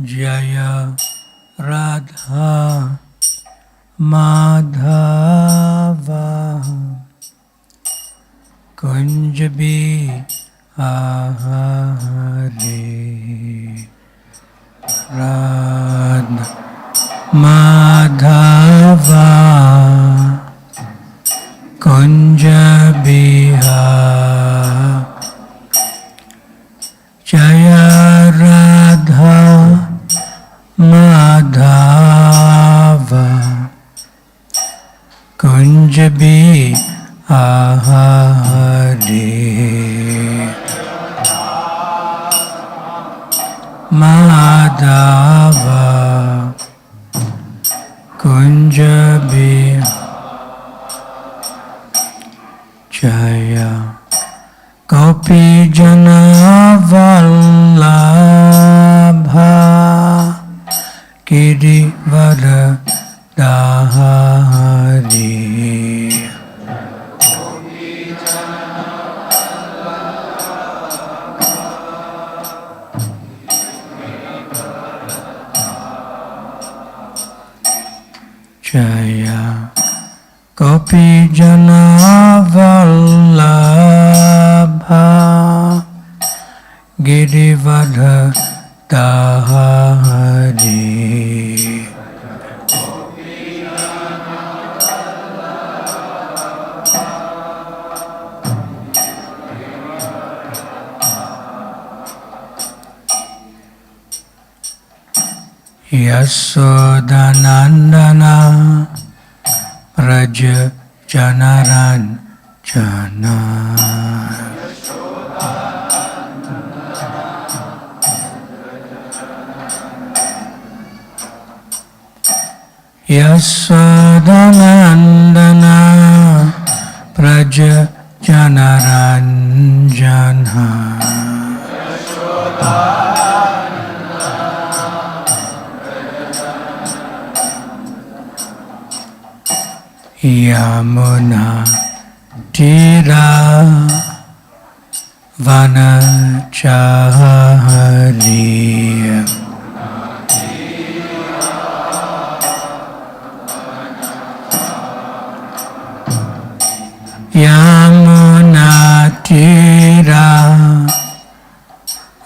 Jaya Radha Madhava Kunja Bihari Radha Madhava Kunja Bihari Jaya Radha Madhava Kunja Bihari Madhava Kunja Bihari Jaya Gopi Jana Vallabha Girivara Dhari Jaya Gopi Jana Vallabha Girivara Dhari Yasodhanandana Praja Janaran Jana Yasodhanandana Praja Janaran Jana Yamuna Tira Vanachari Yamuna Tira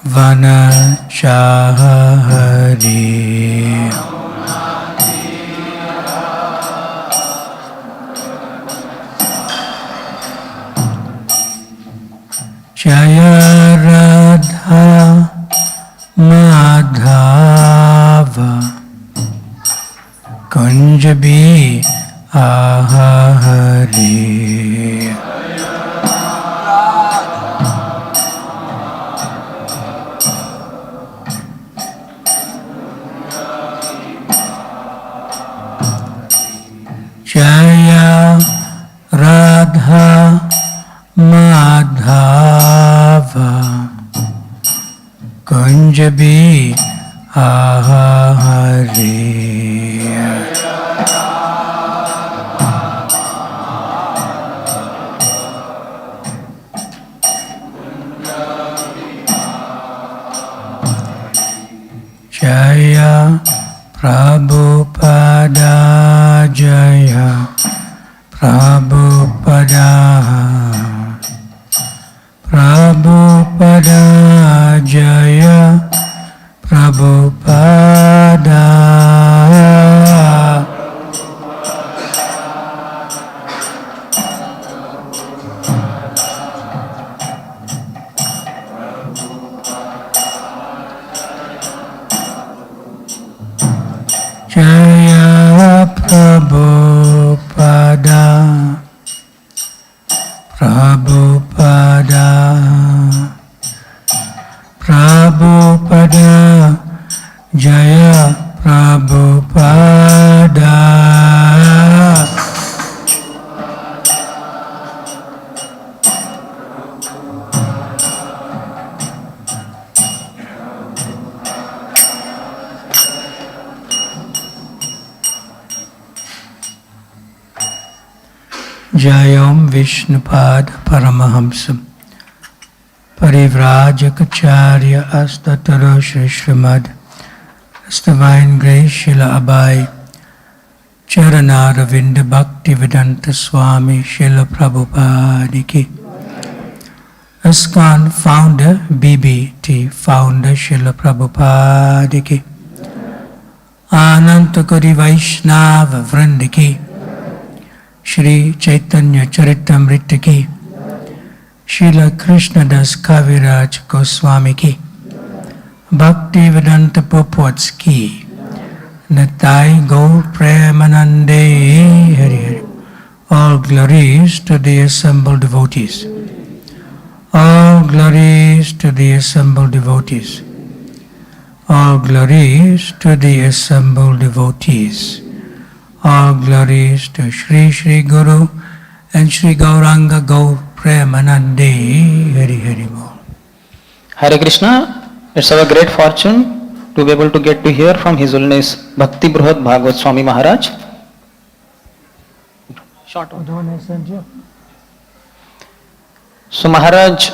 Vanachari Jaya Radha Madhava Kunja Bihari Jaya Radha Madhava Kunja Bihari Jaya Prabhupada Jaya Prabhupada Prabhupada Jaya Prabhupada Jaya Prabhupada Prabhupada Prabhupada Jaya Prabhupada Jayom Vishnupad Paramahamsam Parivrajacharya Astatara Shri Srimad His Divine Grace Srila Abhay Charanaravinda Bhakti Vedanta Swami Srila Prabhupada ki. ISKCON founder, BBT founder Srila Prabhupada ki. Anantakari Vaishnava Vrinda ki. Shri Chaitanya Charitamrita ki. Srila Krishna Das Kaviraj Goswami ki. Bhakti Vedanta Purports ki. Natai Gaur Premanande Hare Hare. All glories to the assembled devotees. All glories to the assembled devotees. All glories to the assembled devotees. All glories to Shri Shri Guru and Shri Gauranga Gaur Premanande Hare Hare Bol. Hare Krishna, it's our great fortune to be able to get to hear from His Holiness Bhakti Brihat Bhagavat Swami Maharaj. Short one. So Maharaj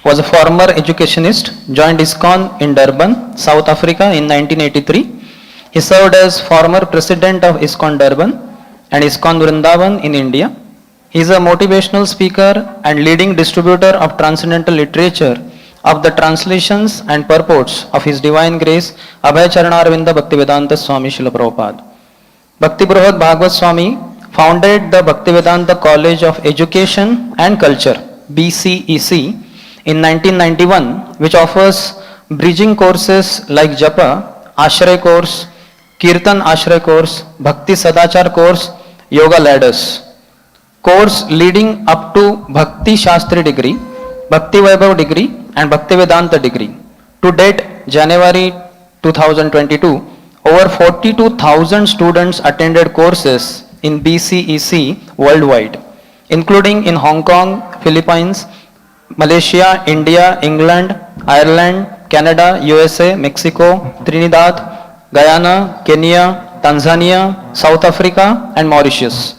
was a former educationist, joined ISKCON in Durban, South Africa in 1983. He served as former president of ISKCON Durban and ISKCON Vrindavan in India. He is a motivational speaker and leading distributor of transcendental literature of the translations and purports of His Divine Grace Abhay Charanaravinda Bhaktivedanta Swami Srila Prabhupada. Bhakti Brihat Bhagavat Swami founded the Bhaktivedanta College of Education and Culture, BCEC, in 1991, which offers bridging courses like Japa, Ashray course, Kirtan Ashray course, Bhakti Sadachar course, Yoga Ladders. Course leading up to Bhakti Shastri degree, Bhakti Vaibhav degree and Bhaktivedanta degree. To date, January 2022, over 42,000 students attended courses in BCEC worldwide, including in Hong Kong, Philippines, Malaysia, India, England, Ireland, Canada, USA, Mexico, Trinidad, Guyana, Kenya, Tanzania, South Africa and Mauritius.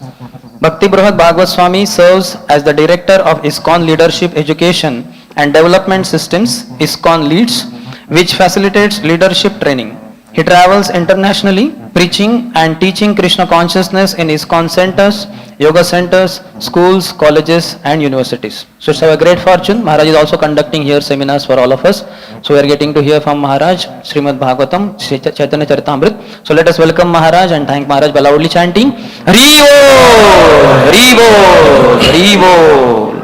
Bhakti Brihat Bhagavat Swami serves as the Director of ISKCON Leadership Education and Development Systems, ISKCON Leads, which facilitates leadership training. He travels internationally, preaching and teaching Krishna consciousness in ISKCON centers, yoga centers, schools, colleges and universities. So it's our great fortune. Maharaj is also conducting here seminars for all of us. So we are getting to hear from Maharaj, Srimad Bhagavatam, Chaitanya Charitamrita. So let us welcome Maharaj and thank Maharaj by loudly chanting, Hare Bol, Hare Bol, Hare Bol.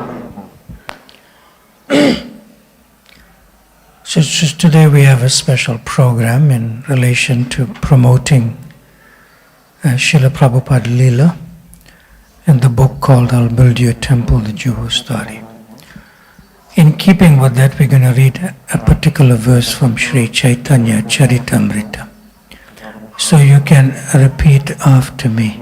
So just today we have a special program in relation to promoting Srila Prabhupada Leela in the book called I'll Build You a Temple, the Juhu Story. In keeping with that, we're going to read a particular verse from Sri Chaitanya Charitamrita. So you can repeat after me.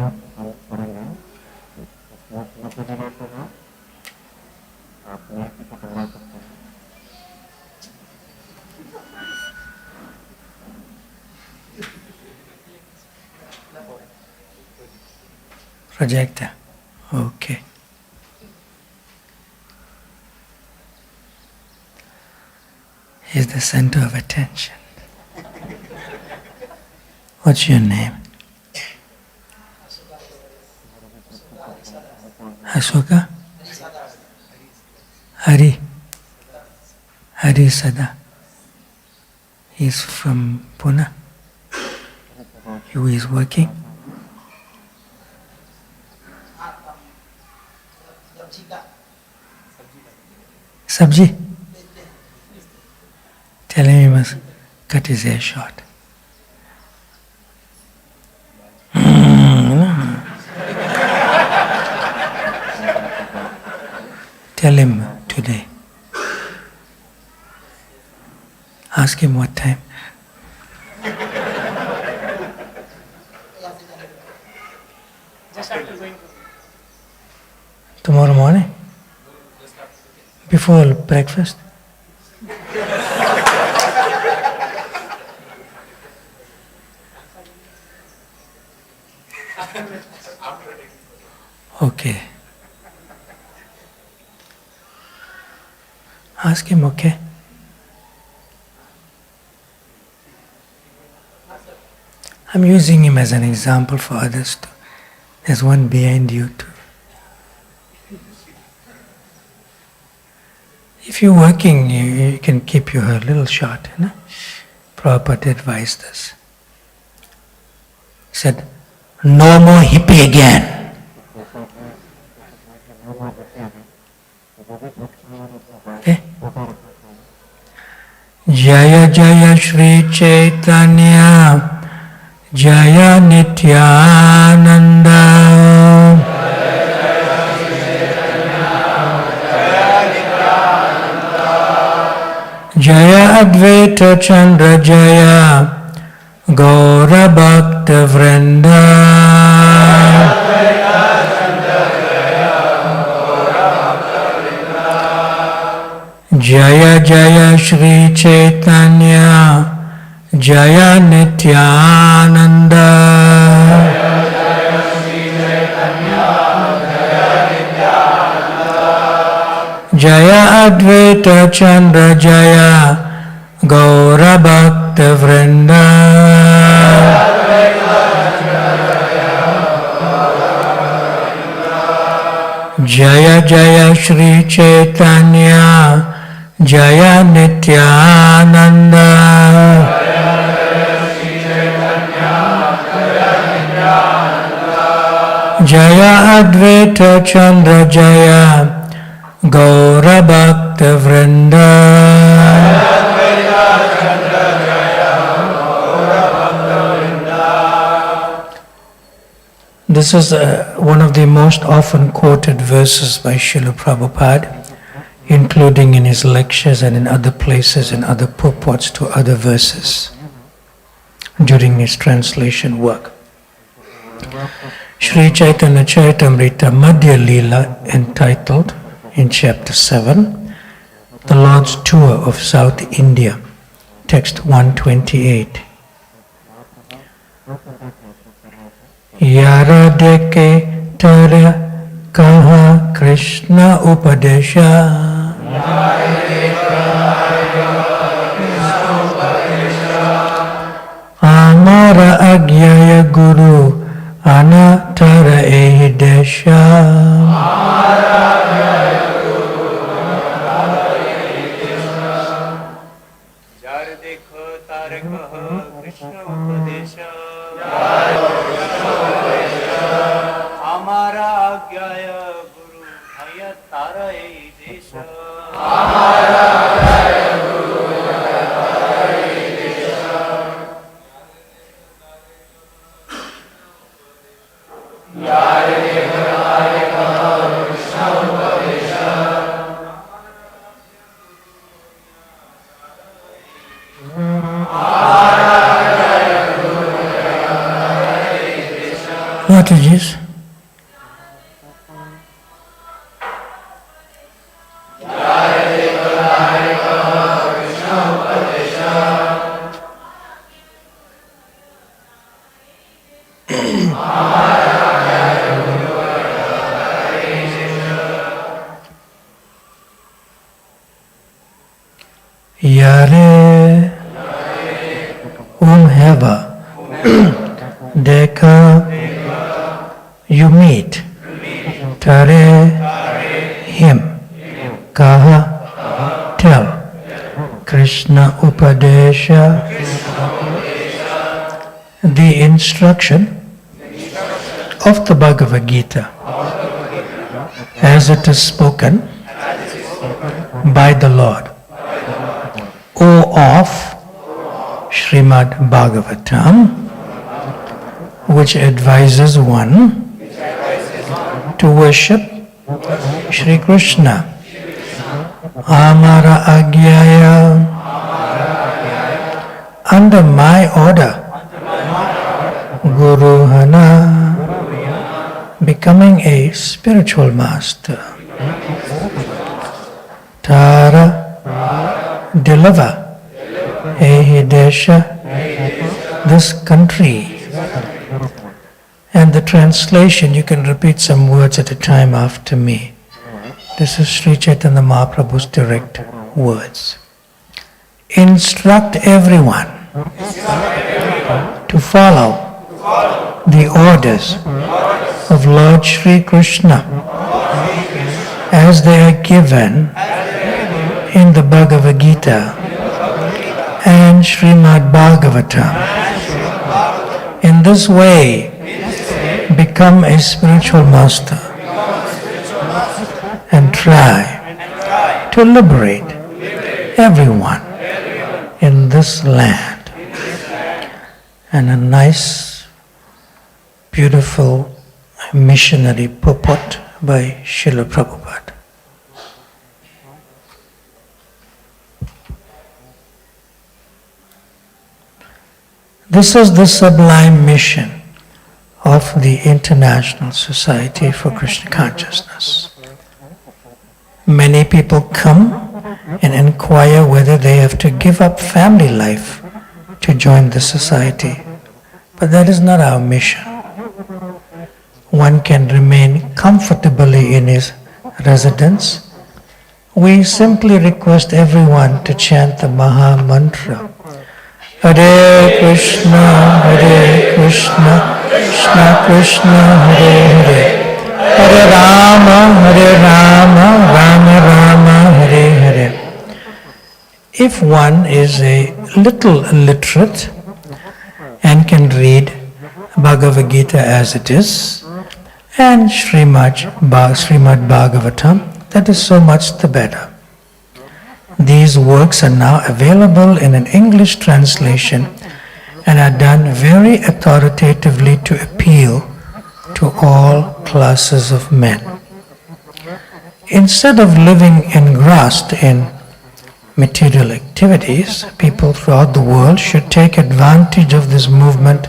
Projector. Okay. He's the center of attention. What's your name? Asoka? Hari. Hari Sada. He's from Pune. Who is working? Sabji? Tell him he must cut his hair short. Tell him today. Ask him what time. Tomorrow morning? Before breakfast? Okay. Ask him, okay? I'm using him as an example for others too. There's one behind you too. If you're working, you can keep your hair a little short. You know? Prabhupada advised us. He said, no more hippie again. Okay? Jaya Jaya Shri Chaitanya Jaya Nityananda Jaya Advaita Chandra Jaya Gaura Bhakta Vrinda Jaya Jaya Shri Chaitanya Jaya Nityananda Jaya Advaita Chandra Jaya Gaura Bhakta Vrinda Jaya Jaya Shri Chaitanya Jaya Nityananda Jaya Advaita Chandra Jaya Gaura Bhakta Vrinda This is one of the most often quoted verses by Srila Prabhupada, including in his lectures and in other places and other purports to other verses during his translation work. Sri Chaitanya Charitamrita Madhya Leela, entitled in chapter 7, The Lord's Tour of South India, text 128. Yara deke tara kaha Krishna upadesha Amara agyaya guru anatara ehidesha What is this? Yare whomever Deka you meet Tare him Kaha tell Krishna Upadesha the instruction of the Bhagavad Gita as it is spoken by the Lord or of Srimad Bhagavatam, which advises one to worship Shri Krishna. Amara Agyaya, under my order, Guru Hana, becoming a spiritual master. Tara, deliver. Ehidesha, this country. And the translation, you can repeat some words at a time after me. This is Sri Chaitanya Mahaprabhu's direct words. Instruct everyone to follow the orders of Lord Sri Krishna as they are given in the Bhagavad Gita and Srimad Bhagavatam. In this way, become a spiritual master and try to liberate everyone in this land. And a nice, beautiful missionary purport by Srila Prabhupada. This is the sublime mission of the International Society for Krishna Consciousness. Many people come and inquire whether they have to give up family life to join the society. But that is not our mission. One can remain comfortably in his residence. We simply request everyone to chant the Maha Mantra. Hare Krishna, Krishna Krishna, Hare Hare. Hare Rama, Rama Rama, Hare Hare. If one is a little illiterate and can read Bhagavad Gita as it is and Srimad Bhagavatam, that is so much the better. These works are now available in an English translation and are done very authoritatively to appeal to all classes of men. Instead of living engrossed in material activities, people throughout the world should take advantage of this movement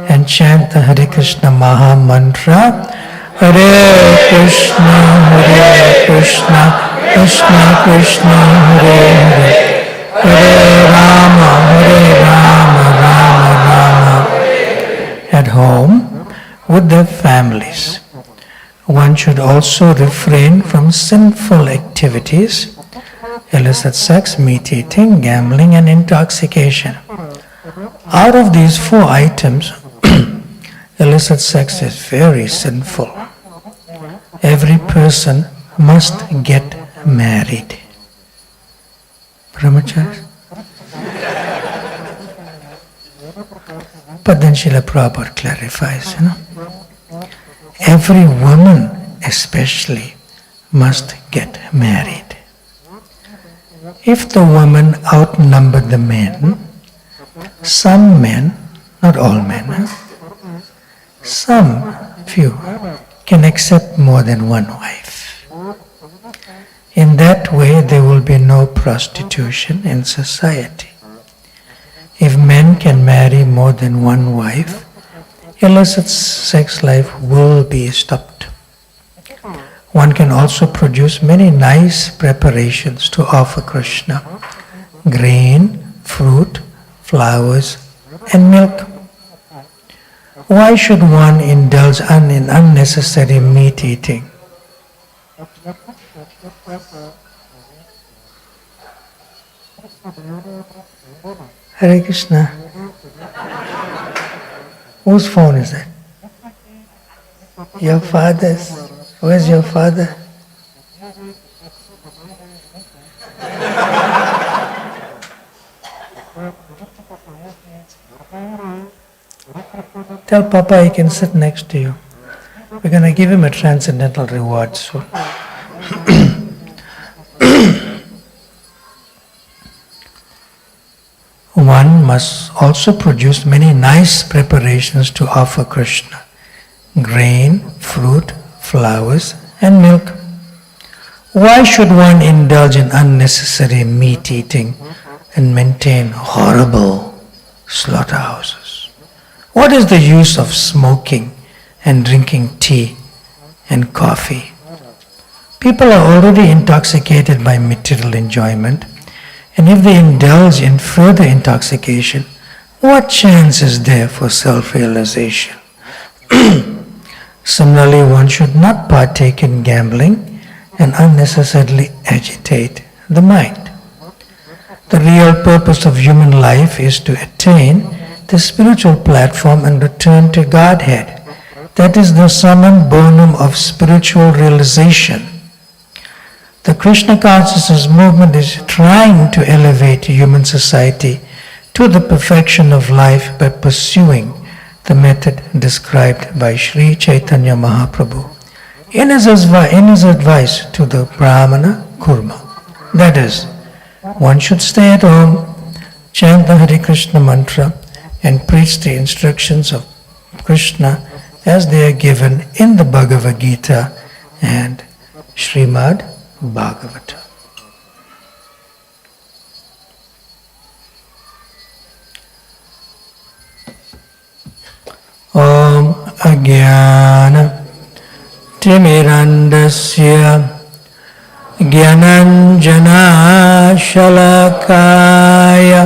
and chant the Hare Krishna Maha Mantra. Hare Krishna, Krishna Krishna, Hare Hare. Hare Rama, Rama Rama. At home, with their families. One should also refrain from sinful activities, illicit sex, meat eating, gambling, and intoxication. Out of these 4 items, illicit sex is very sinful. Every person must get married. Brahmachari? But then Srila Prabhupada clarifies, every woman especially must get married. If the women outnumber the men, some men, not all men, some few can accept more than one wife. In that way there will be no prostitution in society. If men can marry more than one wife, illicit sex life will be stopped. One can also produce many nice preparations to offer Krishna: grain, fruit, flowers, and milk. Why should one indulge in unnecessary meat eating? Hare Krishna. Whose phone is that? Your father's. Where's your father? Tell Papa he can sit next to you. We're going to give him a transcendental reward soon. One must also produce many nice preparations to offer Krishna: grain, fruit, flowers, and milk. Why should one indulge in unnecessary meat eating and maintain horrible slaughterhouses? What is the use of smoking and drinking tea and coffee? People are already intoxicated by material enjoyment, and if they indulge in further intoxication, what chance is there for self-realization? Similarly, one should not partake in gambling and unnecessarily agitate the mind. The real purpose of human life is to attain the spiritual platform and return to Godhead. That is the summum bonum of spiritual realization. The Krishna consciousness movement is trying to elevate human society to the perfection of life by pursuing the method described by Sri Chaitanya Mahaprabhu in his advice to the Brahmana Kurma. That is, one should stay at home, chant the Hare Krishna mantra, and preach the instructions of Krishna as they are given in the Bhagavad Gita and Srimad Bhagavata. Om Ajnana Timirandasya Jnananjana Shalakaya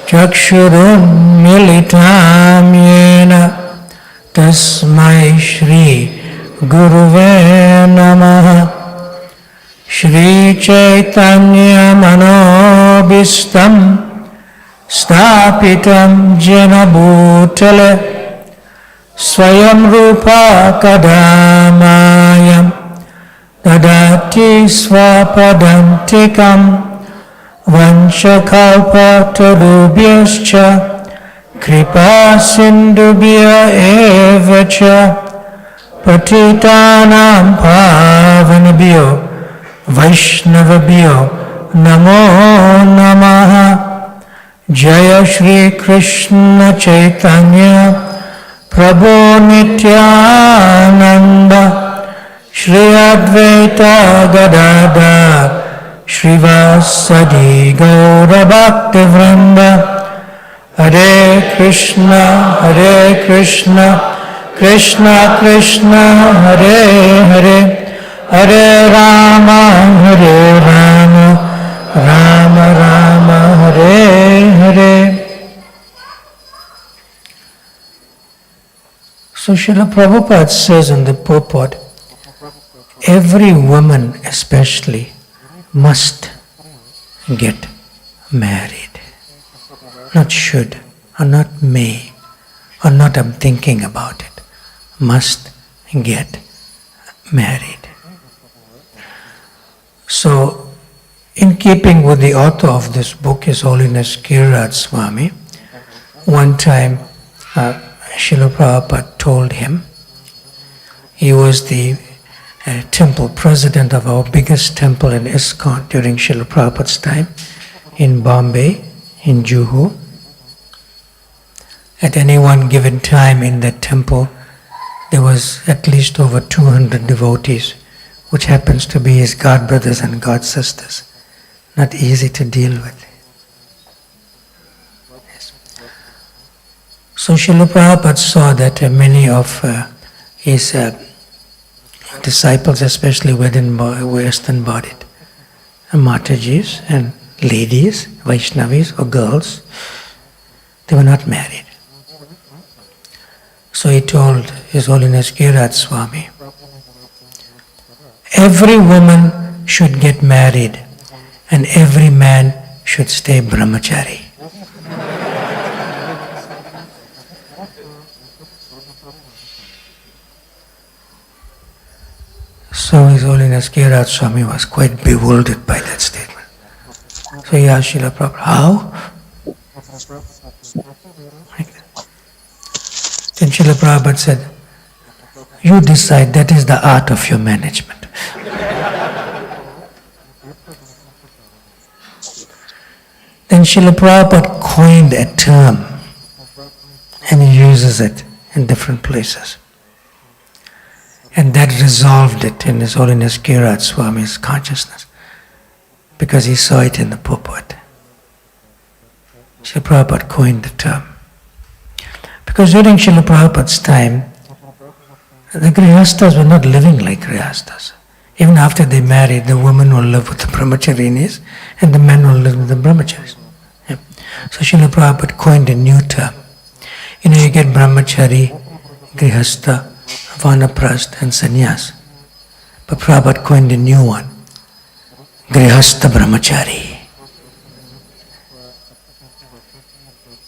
Chakshurum Militam Yena Tasmai Shri Guruve Namaha Shri Chaitanya Manobhistam Stapitam Jena Bhutale Swayam Rupa Kadamayam Dadati Swapadantikam Vanchakalpa Tarubhyascha Kripa Sindubhya Evacha Patitanam Pavanabhyo Vaishnavabhyo Namo Namaha Jaya Shri Krishna Chaitanya Prabhu Nityananda Shri Advaita Gadadhar Shrivasadi Gaura Bhakti Vrinda Hare Krishna Krishna Krishna Hare Hare Hare Rama Rama Rama Hare Hare. So Srila Prabhupada says in the purport, every woman especially must get married. Not should, or not may, or not I'm thinking about it. Must get married. So, in keeping with the author of this book, His Holiness Giriraj Swami, one time Srila Prabhupada told him, he was the temple president of our biggest temple in ISKCON during Srila Prabhupada's time in Bombay, in Juhu. At any one given time in that temple, there was at least over 200 devotees, which happens to be his god brothers and god sisters. Not easy to deal with. Yes. So Srila Prabhupada saw that many of his disciples, especially Western bodied, Matajis and ladies, Vaishnavis or girls, they were not married. So he told His Holiness Giriraj Swami, every woman should get married and every man should stay brahmachari. So His Holiness Giriraj Swami was quite bewildered by that statement. So he asked Srila Prabhupada, how? Like that. Then Srila Prabhupada said, you decide, that is the art of your management. Then Srila Prabhupada coined a term and he uses it in different places. And that resolved it in His Holiness Giriraj Swami's consciousness, because he saw it in the purport. Srila Prabhupada coined the term. Because during Srila Prabhupada's time, the Grihasthas were not living like Grihasthas. Even after they married, the woman will live with the brahmacharinis and the men will live with the brahmacharis. Yeah. So Srila Prabhupada coined a new term. You know, you get brahmachari, Grihastha, Vanaprastha and sannyas. But Prabhupada coined a new one, Grihastha Brahmachari.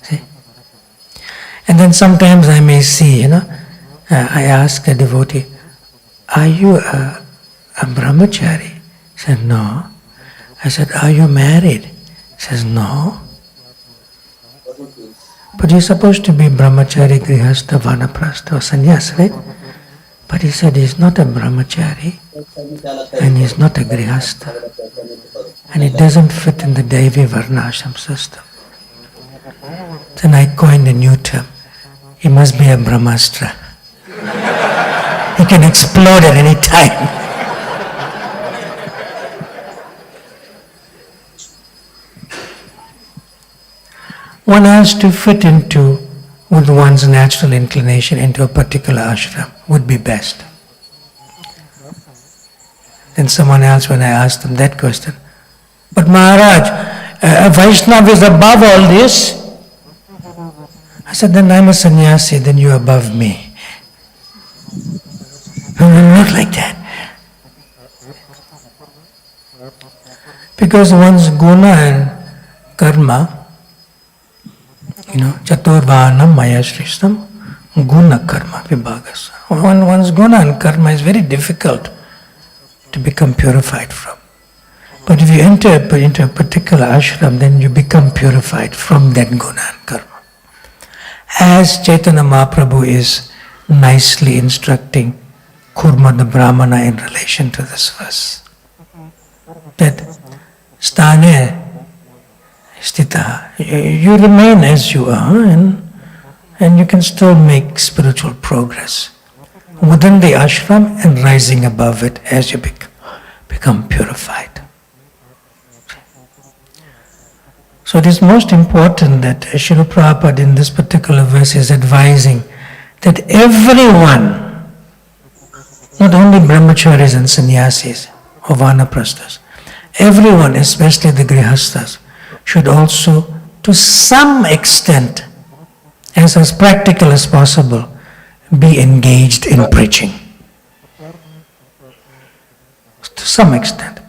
See? And then sometimes I may see, I ask a devotee, are you a brahmachari? He said, no. I said, are you married? He says, no. But you're supposed to be brahmachari, grihastha, vanaprastha, or sannyas, right? But he said he's not a brahmachari and he's not a grihastha. And it doesn't fit in the Devi Varnashram system. Then I coined a new term. He must be a brahmastra. He can explode at any time. One has to fit into, with one's natural inclination, into a particular ashram would be best. Then someone else, when I asked them that question, but Maharaj, a Vaishnava is above all this. I said, then I'm a sannyasi, then you're above me. Not like that. Because one's guna and karma, Chaturvanam Maya Shrishtam Guna Karma Vibhagas. One's guna and karma is very difficult to become purified from. But if you enter into a particular ashram, then you become purified from that guna and karma. As Chaitanya Mahaprabhu is nicely instructing Kurma the Brahmana in relation to this verse. That Stane Stita, you remain as you are and you can still make spiritual progress within the ashram and rising above it as you become purified. So it is most important that Srila Prabhupada in this particular verse is advising that everyone, not only brahmacharis and sannyasis or vanaprasthas, everyone, especially the grihasthas, should also, to some extent, as practical as possible, be engaged in preaching. To some extent.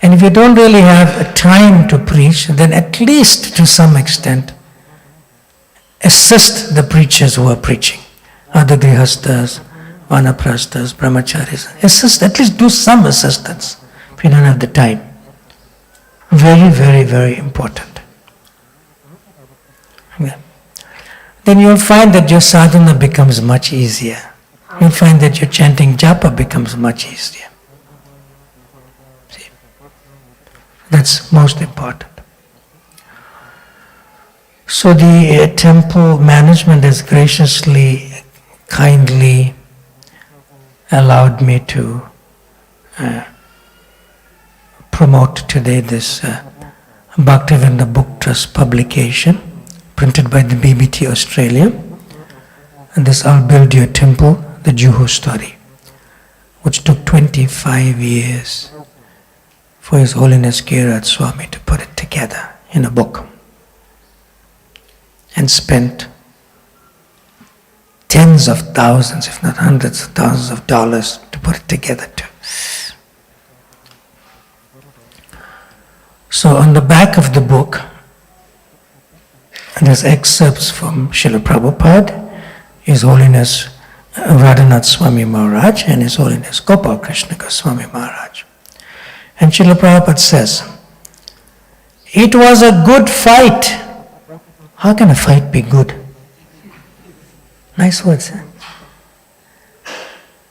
And if you don't really have a time to preach, then at least to some extent, assist the preachers who are preaching. Other grihasthas, vanaprasthas, brahmacharis. Assist, at least do some assistance if you don't have the time. Very, very, very important. Yeah. Then you'll find that your sadhana becomes much easier. You'll find that your chanting japa becomes much easier. See? That's most important. So the temple management has graciously, kindly allowed me to promote today this Bhaktivinda Book Trust publication printed by the BBT Australia, and this I'll Build Your Temple, the Juhu story, which took 25 years for His Holiness Kirat Swami to put it together in a book, and spent tens of thousands, if not hundreds of thousands of dollars to put it together too. So on the back of the book, there's excerpts from Srila Prabhupada, His Holiness Radhanath Swami Maharaj, and His Holiness Gopal Krishna Goswami Maharaj. And Srila Prabhupada says, it was a good fight. How can a fight be good? Nice words, huh?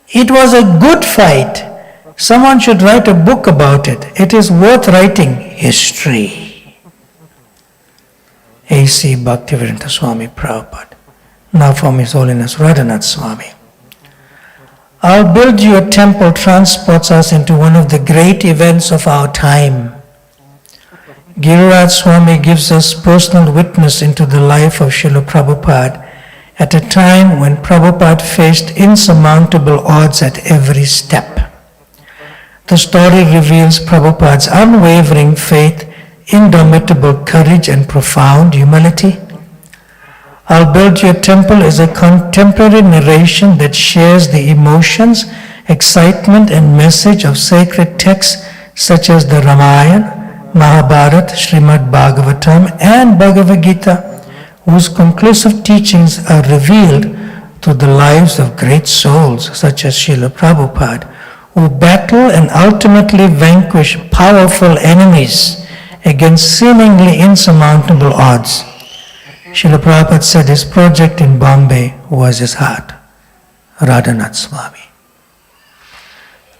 It was a good fight. Someone should write a book about it. It is worth writing history. A.C. Bhaktivedanta Swami Prabhupada. Now from His Holiness Radhanath Swami. I'll Build Your Temple transports us into one of the great events of our time. Giriraj Swami gives us personal witness into the life of Srila Prabhupada at a time when Prabhupada faced insurmountable odds at every step. The story reveals Prabhupada's unwavering faith, indomitable courage and profound humility. I'll Build Your Temple is a contemporary narration that shares the emotions, excitement and message of sacred texts such as the Ramayana, Mahabharata, Srimad Bhagavatam and Bhagavad Gita, whose conclusive teachings are revealed through the lives of great souls such as Srila Prabhupada, who battle and ultimately vanquish powerful enemies against seemingly insurmountable odds. Srila Prabhupada said his project in Bombay was his heart, Radhanath Swami.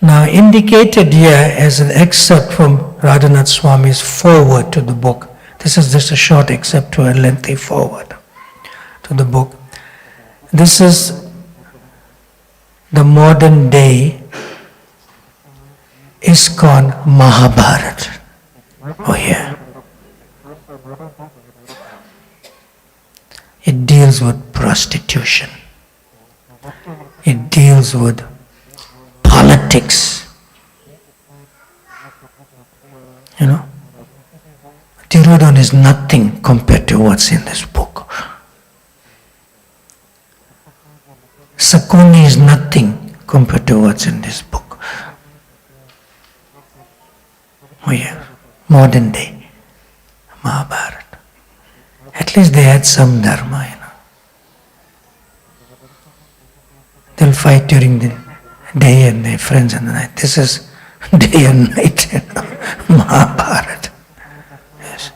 Now indicated here as an excerpt from Radhanath Swami's foreword to the book. This is just a short excerpt to a lengthy foreword to the book. This is the modern day ISKCON Mahabharata. Oh yeah. It deals with prostitution. It deals with politics. You know? Tirodhan is nothing compared to what's in this book. Sakuni is nothing compared to what's in this book. Oh yeah, modern day Mahabharata. At least they had some dharma, you know. They'll fight during the day and their friends in the night. This is day and night, you know, Mahabharata. Yes.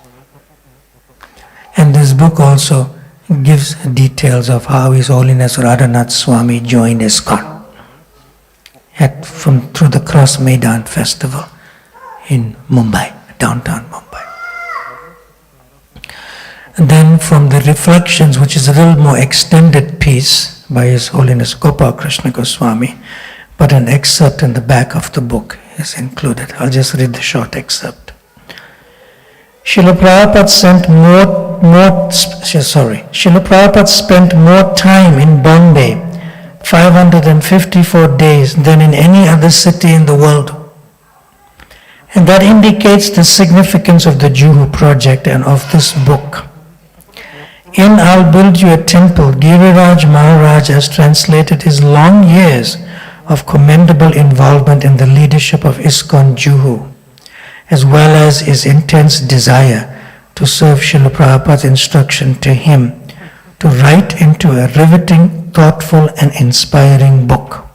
And this book also gives details of how His Holiness Radhanath Swami joined ISKCON through the Cross Maidan festival in Mumbai, downtown Mumbai. And then from the reflections, which is a little more extended piece by His Holiness Gopal Krishna Goswami, but an excerpt in the back of the book is included. I'll just read the short excerpt. Srila Prabhupada spent more time in Bombay, 554 days, than in any other city in the world. And that indicates the significance of the Juhu project and of this book. In I'll Build You a Temple, Giriraj Maharaj has translated his long years of commendable involvement in the leadership of ISKCON Juhu, as well as his intense desire to serve Srila Prabhupada's instruction to him to write into a riveting, thoughtful and inspiring book.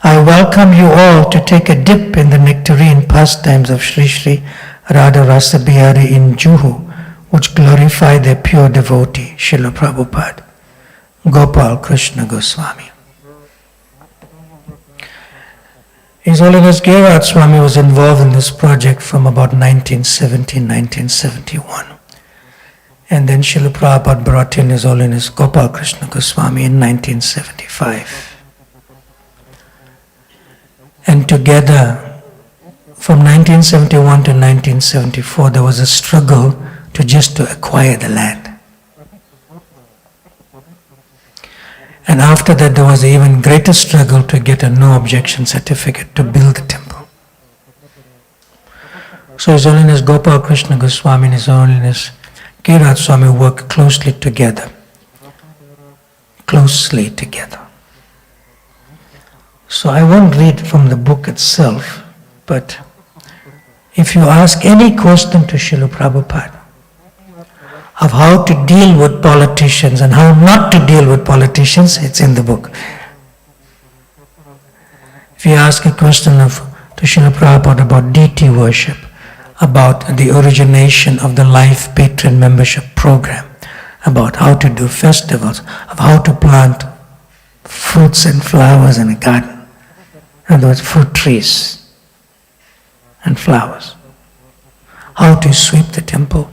I welcome you all to take a dip in the nectarine pastimes of Sri Sri Radha Rasa Bihari in Juhu, which glorify their pure devotee, Srila Prabhupada, Gopal Krishna Goswami. His Holiness Giriraj Swami was involved in this project from about 1970-1971. And then Srila Prabhupada brought in His Holiness Gopal Krishna Goswami in 1975. And together, from 1971 to 1974, there was a struggle to acquire the land. And after that, there was an even greater struggle to get a no objection certificate to build the temple. So His Holiness Gopal Krishna Goswami and His Holiness Giriraj Swami worked closely together. So I won't read from the book itself, but if you ask any question to Srila Prabhupada of how to deal with politicians and how not to deal with politicians, it's in the book. If you ask a question to Srila Prabhupada about deity worship, about the origination of the Life Patron Membership Program, about how to do festivals, of how to plant fruits and flowers in a garden, in other words, fruit trees and flowers, how to sweep the temple,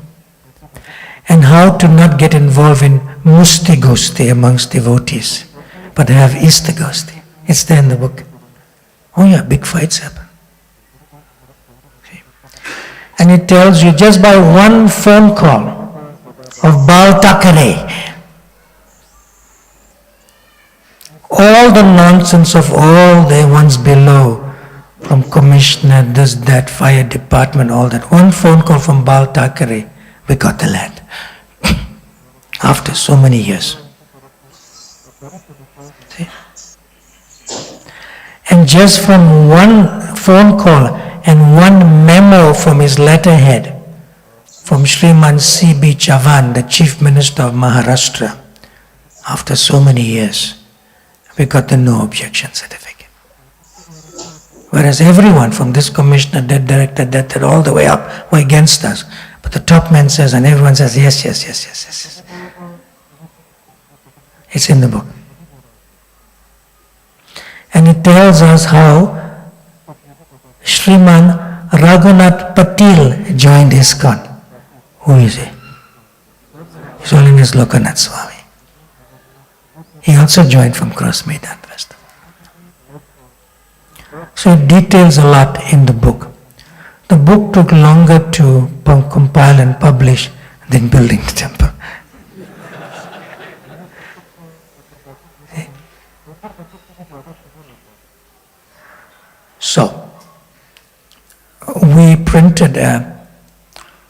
and how to not get involved in musti gosti amongst devotees, but have istagosti. It's there in the book. Oh yeah, big fights happen. See? And it tells you just by one phone call of Bal Thackeray, all the nonsense of all the ones below, from commissioner, this, that, fire department, all that. One phone call from Bal Thackeray, we got the land. After so many years. See? And just from one phone call and one memo from his letterhead, from Sriman C.B. Chavan, the Chief Minister of Maharashtra, after so many years, we got the no objection certificate. Whereas everyone from this commissioner, that director, that all the way up were against us. But the top man says, and everyone says, yes, yes, yes, yes, yes, yes. It's in the book. And it tells us how Sriman Raghunath Patil joined ISKCON. Who is he? His Holiness Lokanath Swami. He also joined from Cross Maidan Festival. So it details a lot in the book. The book took longer to compile and publish than building the temple. So, we printed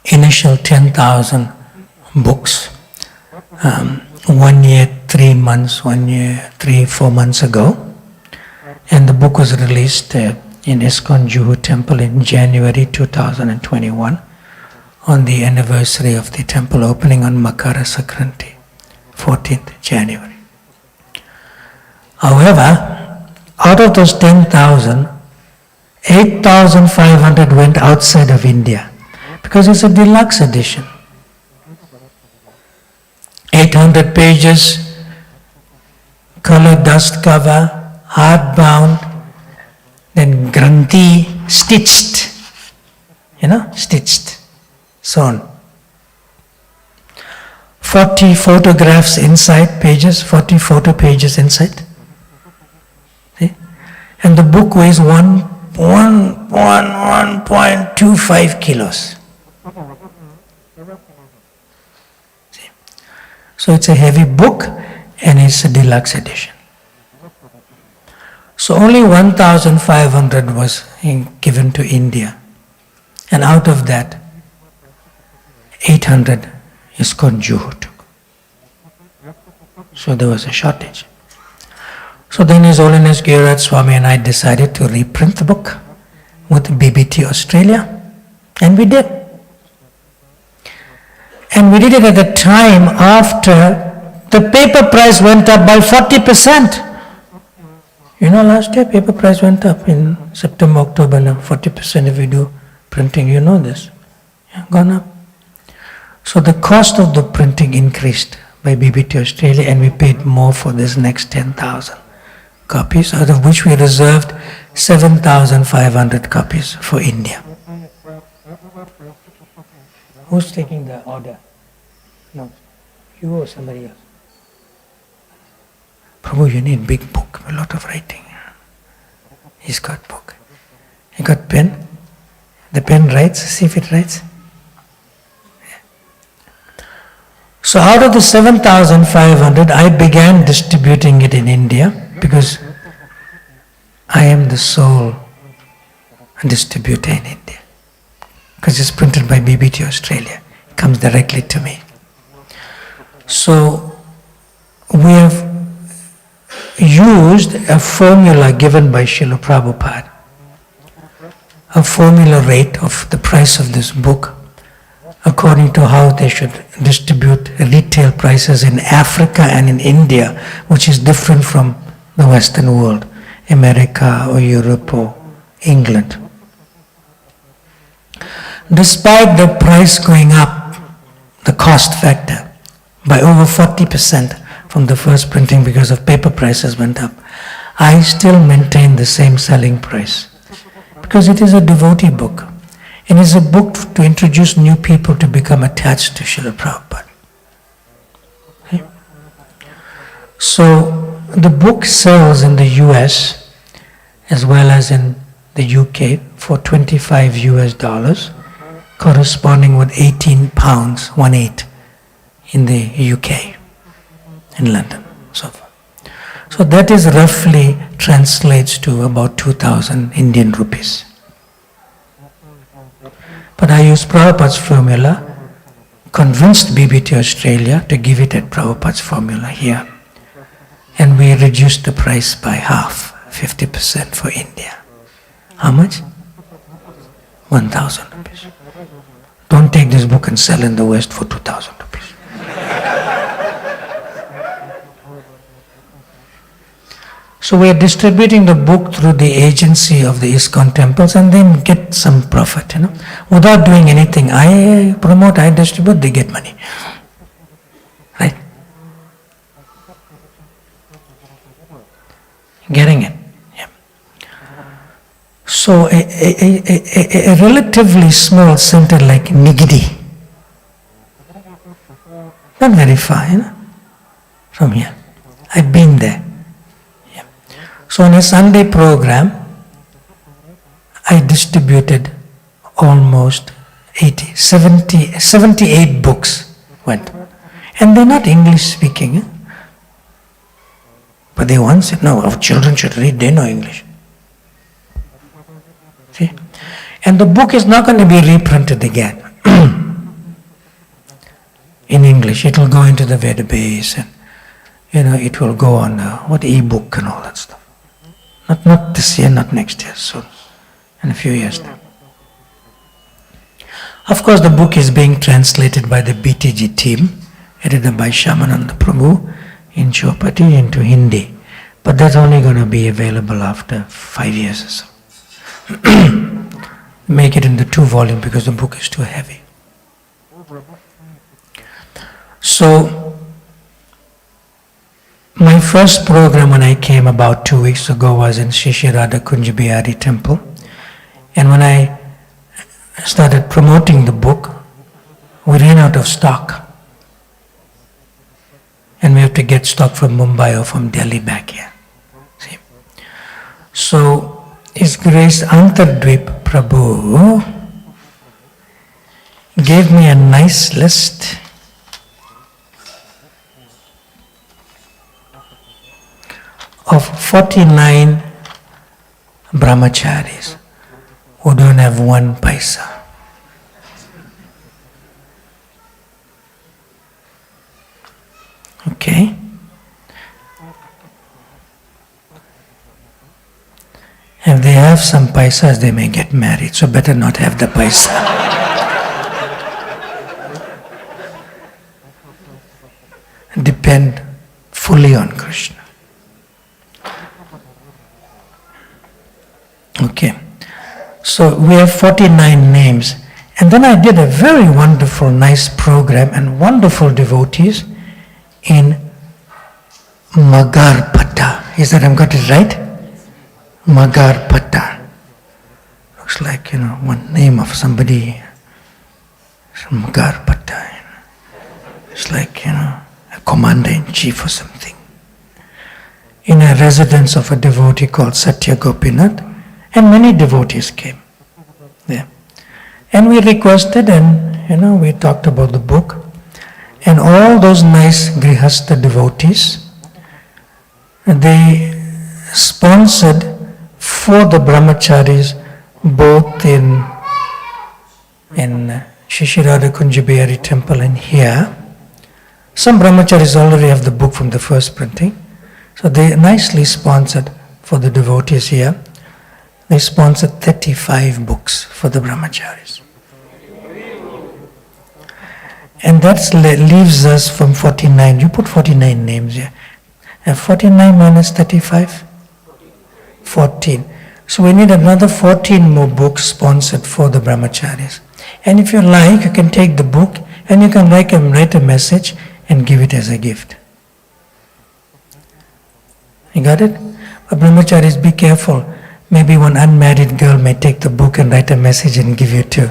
initial 10,000 books 1 year, 3 months, 4 months ago. And the book was released in ISKCON Juhu Temple in January 2021 on the anniversary of the temple opening on Makara Sankranti, 14th January. However, out of those 10,000, 8,500 went outside of India because it's a deluxe edition. 800 pages, color dust cover, hardbound, then granthi, stitched, stitched, sewn. 40 photographs inside pages, 40 photo pages inside. See? And the book weighs 1.25 kilos. See? So it's a heavy book and it's a deluxe edition. So only 1,500 was given to India. And out of that, 800 ISKCON Juhu took. So there was a shortage. So then His Holiness Giriraj Swami and I decided to reprint the book with BBT Australia. And we did. And we did it at the time after the paper price went up by 40%. Last year paper price went up in September, October, now 40% if we do printing, this. Gone up. So the cost of the printing increased by BBT Australia and we paid more for this next 10,000 copies, out of which we reserved 7,500 copies for India. Who's taking the order? No, you or somebody else? Prabhu, you need big book, a lot of writing. He's got book. He got pen. The pen writes, see if it writes. So out of the 7,500, I began distributing it in India because I am the sole distributor in India. Because it's printed by BBT Australia. It comes directly to me. So we have used a formula given by Srila Prabhupada, a formula rate of the price of this book according to how they should distribute retail prices in Africa and in India, which is different from the Western world, America or Europe or England. Despite the price going up, the cost factor, by over 40% from the first printing because of paper prices went up, I still maintain the same selling price because it is a devotee book. And it's a book to introduce new people to become attached to Srila Prabhupada. Okay? So the book sells in the US as well as in the UK for $25 corresponding with 18 pounds, 1/8 in the UK, in London, so far. So that is roughly translates to about 2,000 Indian rupees. But I used Prabhupada's formula, convinced BBT Australia to give it at Prabhupada's formula here. And we reduced the price by half, 50% for India. How much? 1,000 rupees. Don't Don't take this book and sell in the West for 2,000 rupees. So we are distributing the book through the agency of the ISKCON temples and then get some profit, Without doing anything. I promote, I distribute, they get money. Right? Getting it? Yeah. So a relatively small center like Nigdi, not very far, from here. I've been there. So on a Sunday program, I distributed almost 78 books went. And they're not English speaking. But they once said, no, our children should read, they know English. See? And the book is not going to be reprinted again. In English, it will go into the database and, it will go on, e-book and all that stuff. Not this year, not next year, soon, in a few years time. Of course, the book is being translated by the BTG team, edited by Shamananda Prabhu in Chopati into Hindi. But that's only going to be available after 5 years or so. Make it into 2 volumes because the book is too heavy. So, my first program when I came about 2 weeks ago was in Shri Radha Kunj Bihari temple. And when I started promoting the book, we ran out of stock. And we have to get stock from Mumbai or from Delhi back here. See? So, His Grace Antardvip Prabhu gave me a nice list of 49 brahmacharis who don't have 1 paisa. Okay? If they have some paisas, they may get married, so better not have the paisa. Depend fully on Krishna. Okay, so we have 49 names, and then I did a very wonderful, nice program and wonderful devotees in Magarpata. Is that I've got it right? Magarpata. Looks like, one name of somebody. Magarpata. It's like, a commander-in-chief or something. In a residence of a devotee called Satya Gopinath. And many devotees came there. And we requested and, we talked about the book. And all those nice Grihastha devotees, they sponsored for the brahmacharis both in Shri Radha Kunj Bihari temple and here. Some brahmacharis already have the book from the first printing. So they nicely sponsored for the devotees here. They sponsored 35 books for the brahmacharis. And that leaves us from 49. You put 49 names here. And 49 minus 35? 14. So we need another 14 more books sponsored for the brahmacharis. And if you like, you can take the book and you can write a message and give it as a gift. You got it? But brahmacharis, be careful. Maybe one unmarried girl may take the book and write a message and give you too.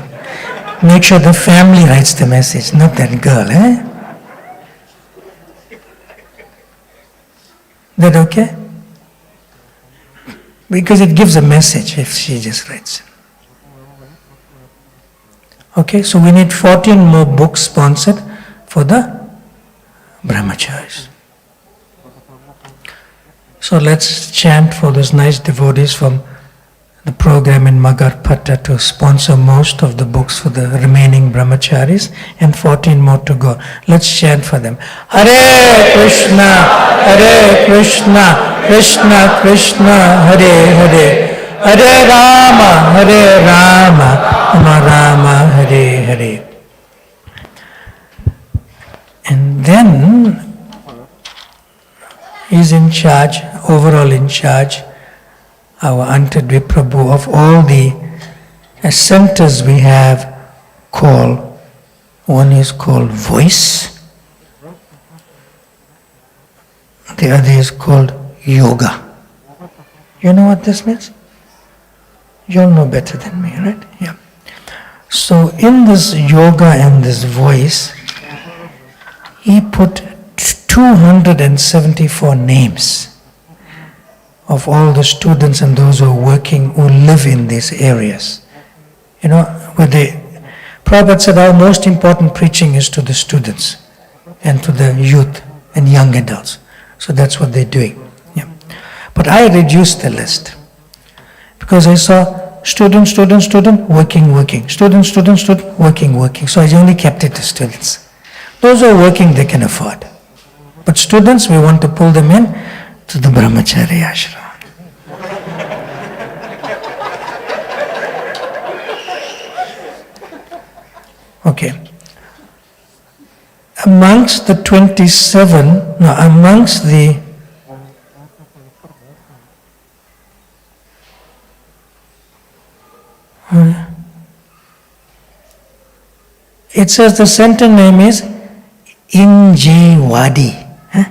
Make sure the family writes the message, not that girl, That okay? Because it gives a message if she just writes. Okay, so we need 14 more books sponsored for the brahmacharis. So let's chant for those nice devotees from the program in Magarpata to sponsor most of the books for the remaining brahmacharis and 14 more to go. Let's chant for them. Hare Krishna, Krishna Krishna, Hare Hare, Hare Rama, Rama Rama, Hare Hare. then he's in charge, overall in charge, our Antadvi Prabhu, of all the centers we have called, one is called voice, the other is called yoga. You know what this means? You all know better than me, right? Yeah. So in this yoga and this voice, he put 274 names of all the students and those who are working, who live in these areas. You know, where Prabhupada said our most important preaching is to the students and to the youth and young adults. So that's what they're doing. Yeah. But I reduced the list because I saw student, working, student, working. So I only kept it to students. Those who are working, they can afford. But students, we want to pull them in to the Brahmachari ashram. Okay. Amongst the 27, amongst the it says the center name is Injewadi. Huh?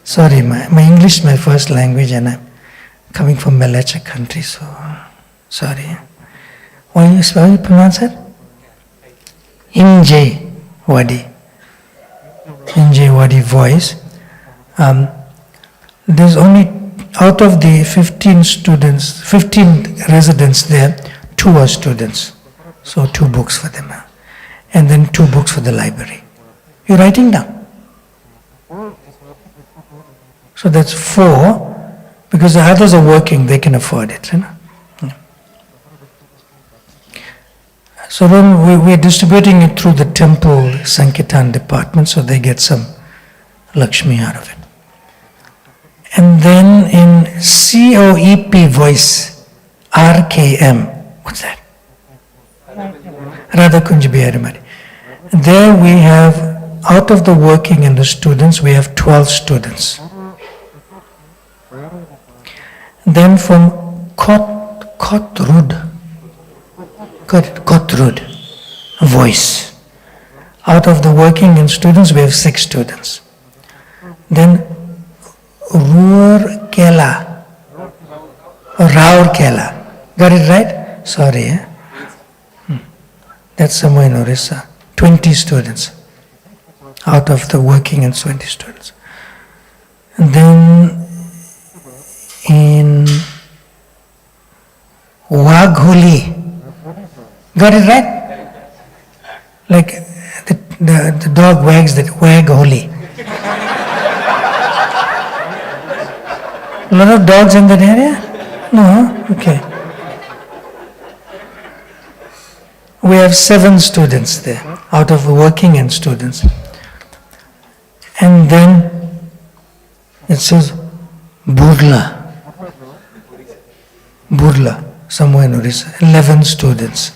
Sorry, my English is my first language and I'm coming from Malacha country, so sorry. How you pronounce it? Injewadi. Injewadi voice. There's only, out of the 15 residents there, 2 are students. So 2 books for them. And then 2 books for the library. You're writing down. So that's 4, because the others are working, they can afford it. You know? Yeah. So then we're distributing it through the temple Sankirtan department, so they get some Lakshmi out of it. And then in COEP voice, RKM, what's that? Radha Kunj Bihari Mari. There we have, out of the working and the students, we have 12 students. Then from Kotrud, voice. Out of the working and students, we have 6 students. Then Rourkela, got it right? Sorry, eh? That's somewhere in Orissa. 20 students out of the working and 20 students. And then in Wagholi, got it right? Like the dog wags that Wagholi. A lot of dogs in that area? No? Okay. We have 7 students there, out of working and students. And then it says Burla, somewhere in Orissa, 11 students.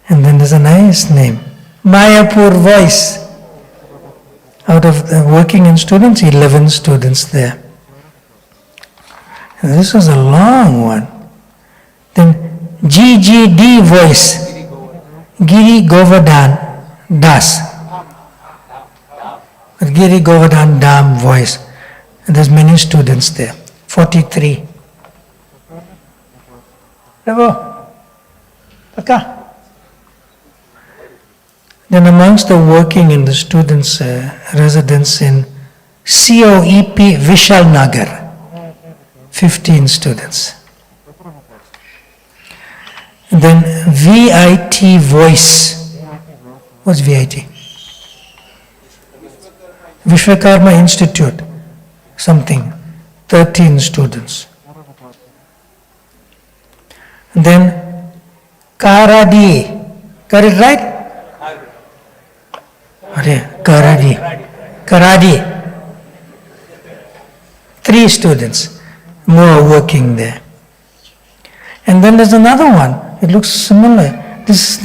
And then there's a nice name, Mayapur voice. Out of the working and students, 11 students there. And this was a long one. Then GGD voice, Giri Govardhan Das. Giri Govardhan Dam voice. And there's many students there, 43. Bravo. Paka. Then amongst the working and the students' residents in COEP Vishal Nagar, 15 students. And then VIT voice. What's VIT? Vishwakarma Institute, something, 13 students. And then Karadi, got it right? Karadi. 3 students, more working there. And then there's another one. It looks similar. This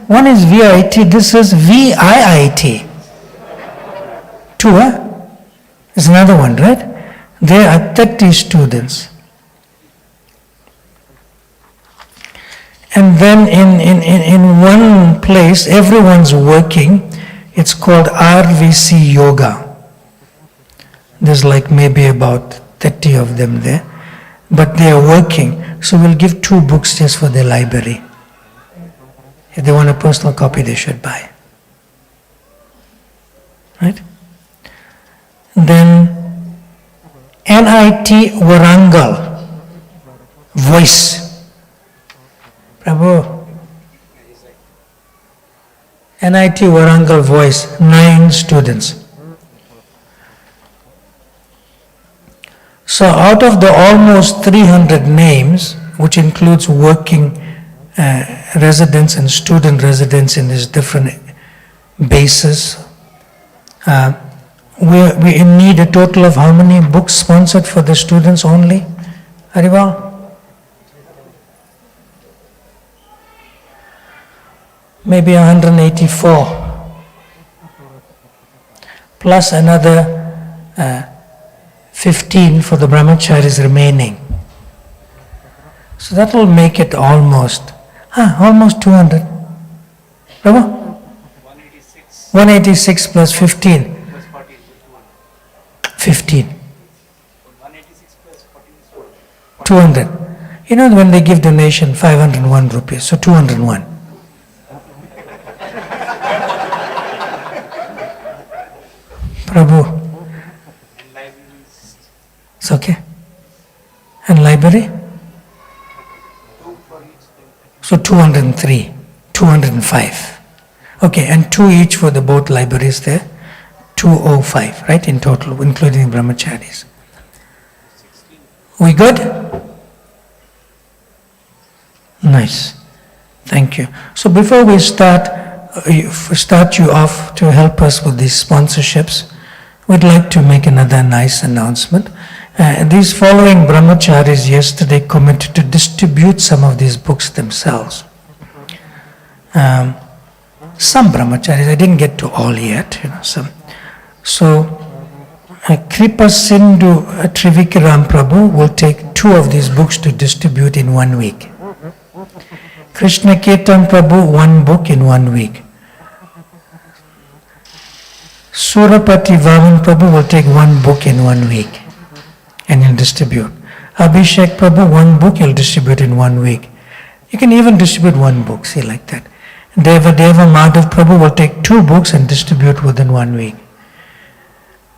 One is VIT, this is VIIT. Two, huh? There's another one, right? There are 30 students. And then in one place, everyone's working. It's called RVC Yoga. There's like maybe about 30 of them there. But they are working. So we'll give 2 books just for their library. If they want a personal copy, they should buy. Right? Then NIT Warangal, voice. Prabhu. NIT Warangal voice, 9 students. So out of the almost 300 names, which includes working residents and student residents in these different bases, we need a total of how many books sponsored for the students only? Harival? Maybe 184. Plus another 15 for the brahmacharis remaining. So that will make it almost 200. Remember? 186 plus 15. 15. 186 plus 14 is 200. You know when they give donation 501 rupees, so 201. Prabhu. It's okay. And library? So 203, 205. Okay, and 2 each for the both libraries there. 205, right, in total, including brahmacharis. We good? Nice. Thank you. So before we start you off to help us with these sponsorships, we'd like to make another nice announcement. These following brahmacharis yesterday committed to distribute some of these books themselves. Some brahmacharis, I didn't get to all yet, some. So, Kripa Sindhu Trivikaram Prabhu will take 2 of these books to distribute in 1 week. Krishna Ketan Prabhu, 1 book in 1 week. Surapati Vaman Prabhu will take 1 book in 1 week and he'll distribute. Abhishek Prabhu, 1 book he'll distribute in 1 week. You can even distribute 1 book, see like that. Devadeva Madhav Prabhu will take 2 books and distribute within 1 week.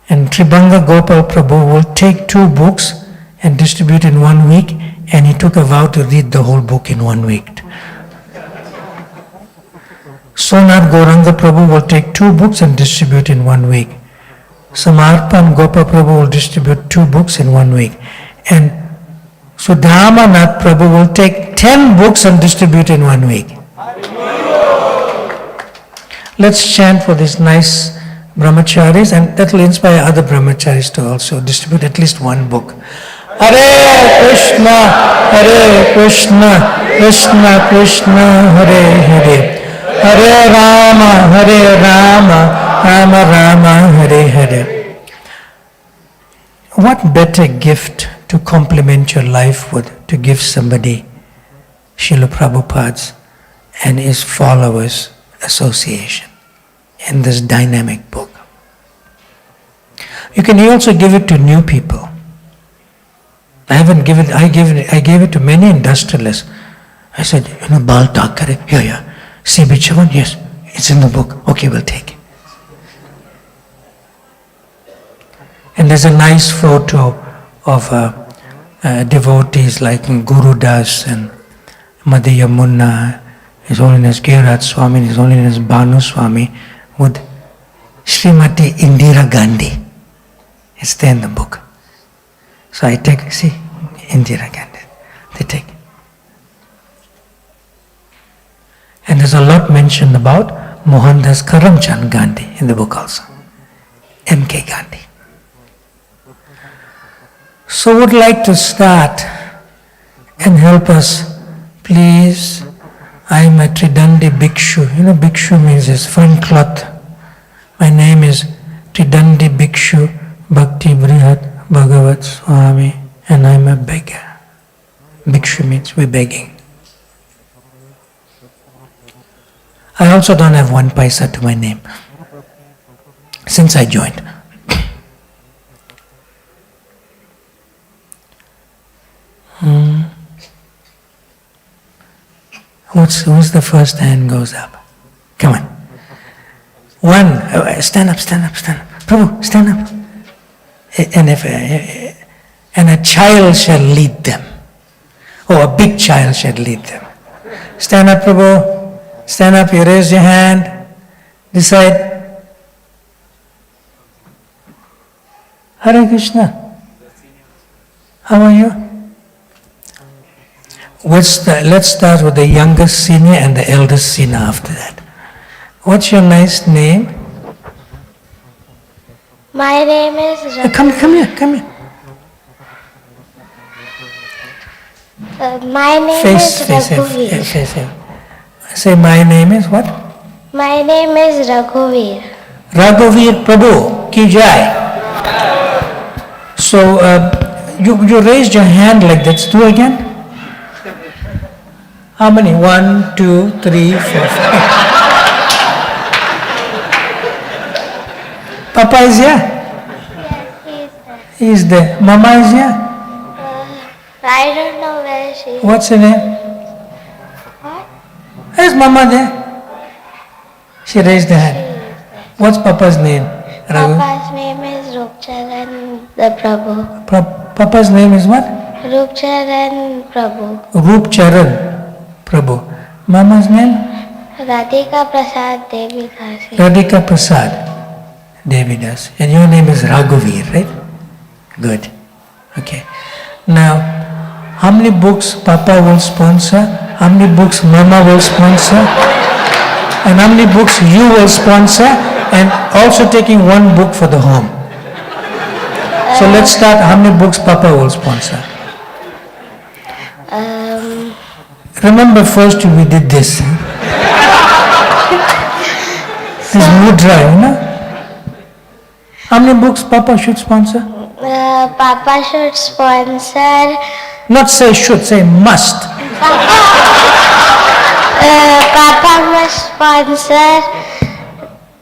And Tribanga Gopal Prabhu will take 2 books and distribute in 1 week, and he took a vow to read the whole book in 1 week. Sonath Gauranga Prabhu will take 2 books and distribute in 1 week. Samarpan Gopa Prabhu will distribute 2 books in 1 week. And Sudhamanath Prabhu will take 10 books and distribute in 1 week. Let's chant for these nice brahmacharis, and that will inspire other brahmacharis to also distribute at least 1 book. Hare Krishna, Krishna Krishna, Hare Hare. Hare Rama, Rama Rama, Hare Hare. What better gift to complement your life with to give somebody Srila Prabhupada's and his followers association in this dynamic book. You can also give it to new people. I gave it to many industrialists. I said, Bal Thakare, here. CB Chavan, yes, it's in the book. Okay, we'll take it. And there's a nice photo of devotees like Guru Das and Madhya Munna, His Holiness Giriraj Swami, and His Holiness Bhanu Swami with Srimati Indira Gandhi. It's there in the book. So I take, see, Indira Gandhi. They take. And there's a lot mentioned about Mohandas Karamchand Gandhi in the book also. M.K. Gandhi. So would like to start and help us, please, I am a Tridandi Bhikshu. You know, Bhikshu means this front cloth. My name is Tridandi Bhikshu, Bhakti, Brihat, Bhagavat, Swami, and I am a beggar. Bhikshu means we're begging. I also don't have 1 paisa to my name since I joined. Who's the first hand goes up? Come on. 1, stand up. Prabhu, stand up. And a child shall lead them. Oh, a big child shall lead them. Stand up, Prabhu. Stand up, you raise your hand. Decide. Hare Krishna. How are you? Let's start with the youngest senior and the eldest senior after that. What's your nice name? My name is Come here. My name is Raghuveer. Face. Say, my name is what? My name is Raghuveer. Raghuveer Prabhu ki jai. So, you raised your hand like that. Do again. How many? 1, 2, 3, 4, 5. Papa is here? Yes, He is there. Mama is here? I don't know where she is. What's her name? What? Is Mama there? She raised her hand. What's Papa's name? Raghu? Papa's name is Rupcharan Prabhu. Papa's name is what? Rupcharan Prabhu. Rupcharan Prabhu. Mama's name? Radhika Prasad Devi Kasi. Radhika Prasad Devidas. And your name is Raghuveer, right? Good. Okay. Now, how many books Papa will sponsor? How many books Mama will sponsor? And how many books you will sponsor? And also taking 1 book for the home. So let's start. How many books Papa will sponsor? Remember first we did this. This mudra, you know? How many books Papa should sponsor? Papa should sponsor. Not say should, say must. Papa must sponsor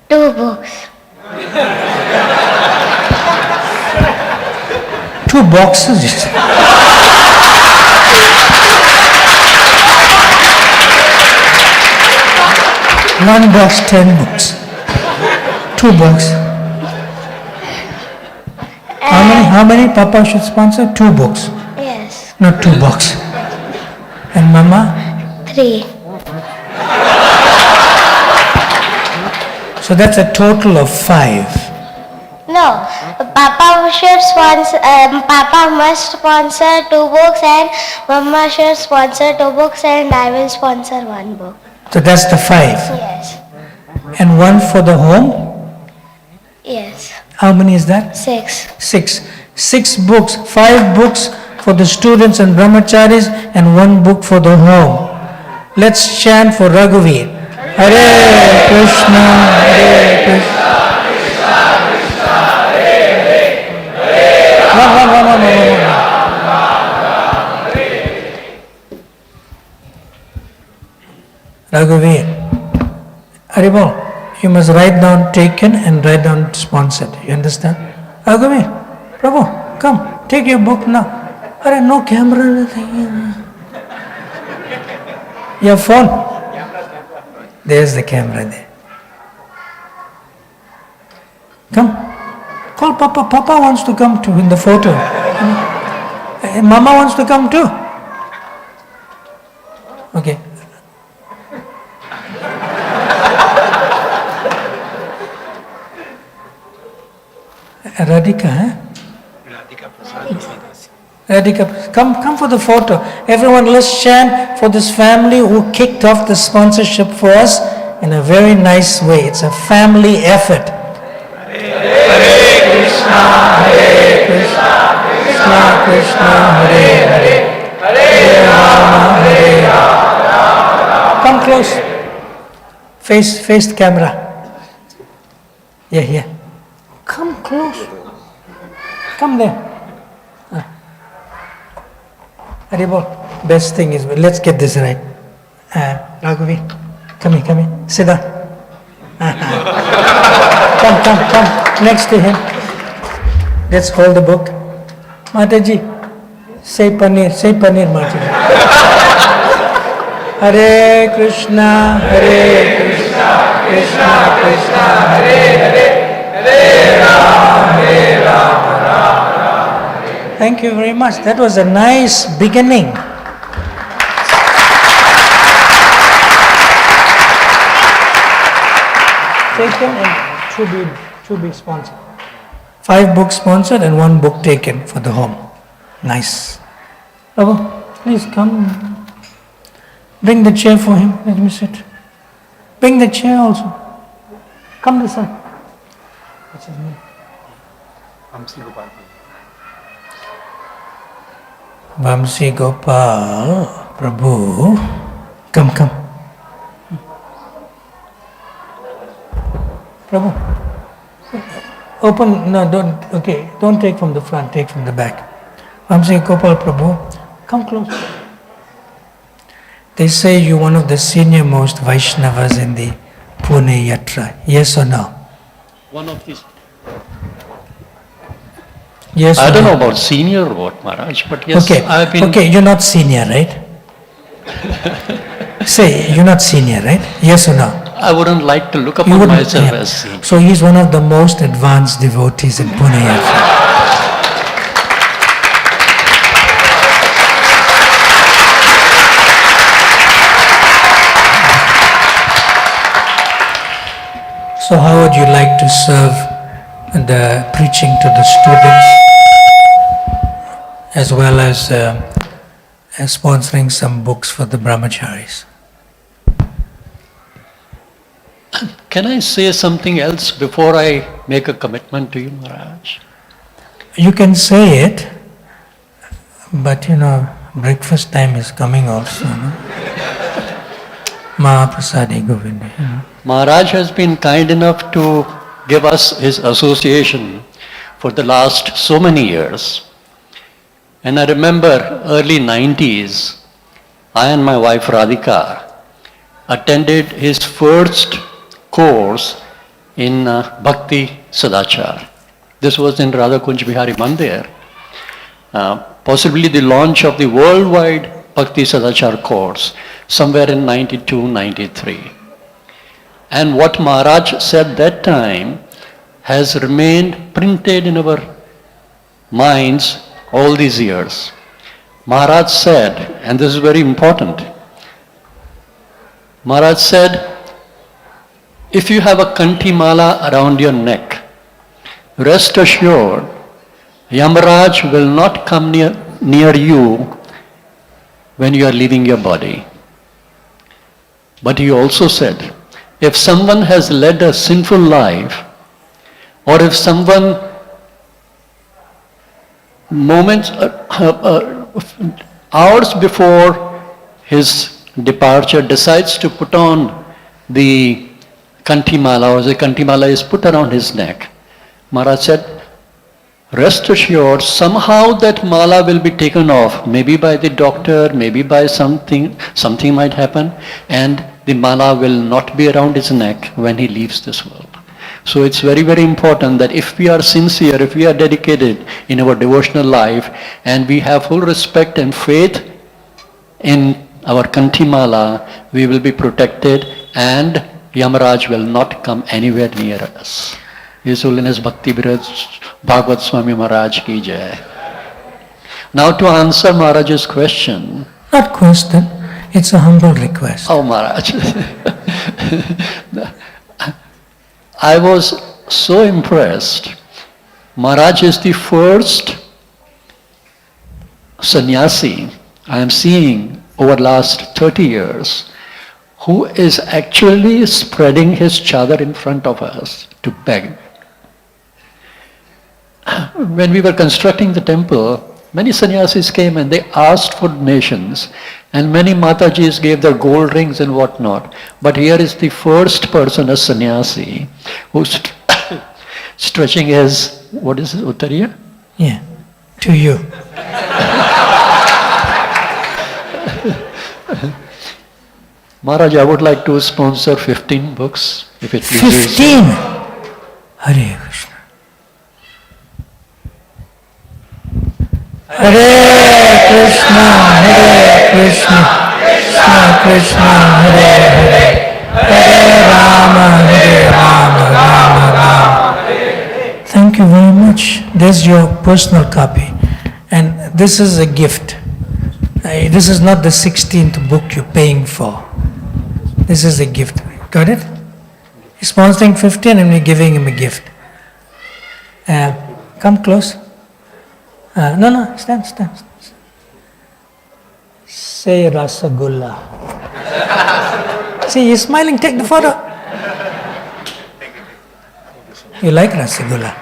2 books. 2 boxes. 1 box, 10 books. 2 books. How many Papa should sponsor? 2 books. Yes. Not 2 books. And Mama? 3. So that's a total of 5. No, Papa should sponsor. Papa must sponsor 2 books, and Mama should sponsor 2 books, and I will sponsor 1 book. So that's the 5. Yes. And 1 for the home? Yes. How many is that? 6. 6. 6 books, 5 books for the students and brahmacharis and 1 book for the home. Let's chant for Raghuveer. Hare Krishna, Hare Krishna, Krishna Krishna, Hare Hare. One. Raghuveer. Haribol, you must write down taken and write down sponsored. You understand? Raghuveer, Prabhu, come, take your book now. Hare, no camera, nothing. Your phone? There's the camera there. Come. Call Papa. Papa wants to come too in the photo. Mama wants to come too. Okay. Radhika, huh? Radhika, come for the photo. Everyone, let's chant for this family who kicked off the sponsorship for us in a very nice way. It's a family effort. Hare Krishna, Hare Krishna, Krishna Krishna, Hare Hare, Hare Rama, Hare Rama. Come close. Face the camera. Yeah. Come close. Come there. Haribol, best thing is, let's get this right. Raghavi, come here. Sit down. Come. Next to him. Let's hold the book. Mataji, say paneer, Mataji. Hare Krishna, Krishna Krishna, Hare Hare, Hare Rama, Rama. Thank you very much. That was a nice beginning. Taken and to be sponsored. 5 books sponsored and 1 book taken for the home. Nice. Prabhu, please come. Bring the chair for him. Let me sit. Bring the chair also. Come this side. What's his name? Vamsi Gopal. Prabhu. Come. Prabhu. Open, no, don't take from the front, take from the back. Vamsi Gopal Prabhu, come close. They say you're one of the senior most Vaishnavas in the Pune Yatra. Yes or no? One of these. Yes I or don't no? know about senior or what, Maharaj, but yes, I've been. Okay, you're not senior, right? Say, you're not senior, right? Yes or no? I wouldn't like to look You upon wouldn't- myself yeah. as senior. So he's one of the most advanced devotees in Pune Yatra. So how would you like to serve the preaching to the students as well as sponsoring some books for the brahmacharis? Can I say something else before I make a commitment to you, Maharaj? You can say it, but breakfast time is coming also. No? Mahaprasadi Govinda. Maharaj has been kind enough to give us his association for the last so many years. And I remember early 90s, I and my wife Radhika attended his first course in Bhakti Sadachar. This was in Radha Kunj Bihari Mandir. Possibly the launch of the worldwide Bhakti Sadachar course somewhere in 92, 93. And what Maharaj said that time has remained printed in our minds all these years. Maharaj said, and this is very important, Maharaj said, if you have a kanti mala around your neck, rest assured, Yamaraj will not come near you when you are leaving your body. But he also said, if someone has led a sinful life, or if someone hours before his departure decides to put on the kanti mala, or the kanti mala is put around his neck, Maharaj said, rest assured, somehow that mala will be taken off, maybe by the doctor, maybe by something might happen, and the mala will not be around his neck when he leaves this world. So it's very, very important that if we are sincere, if we are dedicated in our devotional life, and we have full respect and faith in our kanti mala, we will be protected and Yamaraj will not come anywhere near us. His Holiness Bhakti Brihat Bhagavat Swami Maharaj ki jai. Now to answer Maharaj's question. Not question, it's a humble request. Oh Maharaj. I was so impressed. Maharaj is the first sannyasi I am seeing over the last 30 years who is actually spreading his chadar in front of us to beg. When we were constructing the temple, many sannyasis came and they asked for donations, And many Matajis gave their gold rings and whatnot. But here is the first person, a sannyasi, who's stretching his, what is it, Uttariya? Yeah, to you. Maharaj, I would like to sponsor 15 books, if it pleases 15! you. Hare Krishna. Hare Krishna, Hare Krishna, Krishna Krishna, Hare Hare, Hare Rama, Hare Rama, Rama Rama. Thank you very much. There's your personal copy. And this is a gift. This is not the 16th book you're paying for. This is a gift. Got it? He's sponsoring 15 and we're giving him a gift. Come close. No, stand. Say Rasagulla. See, you're smiling, take the photo. You like Rasagulla?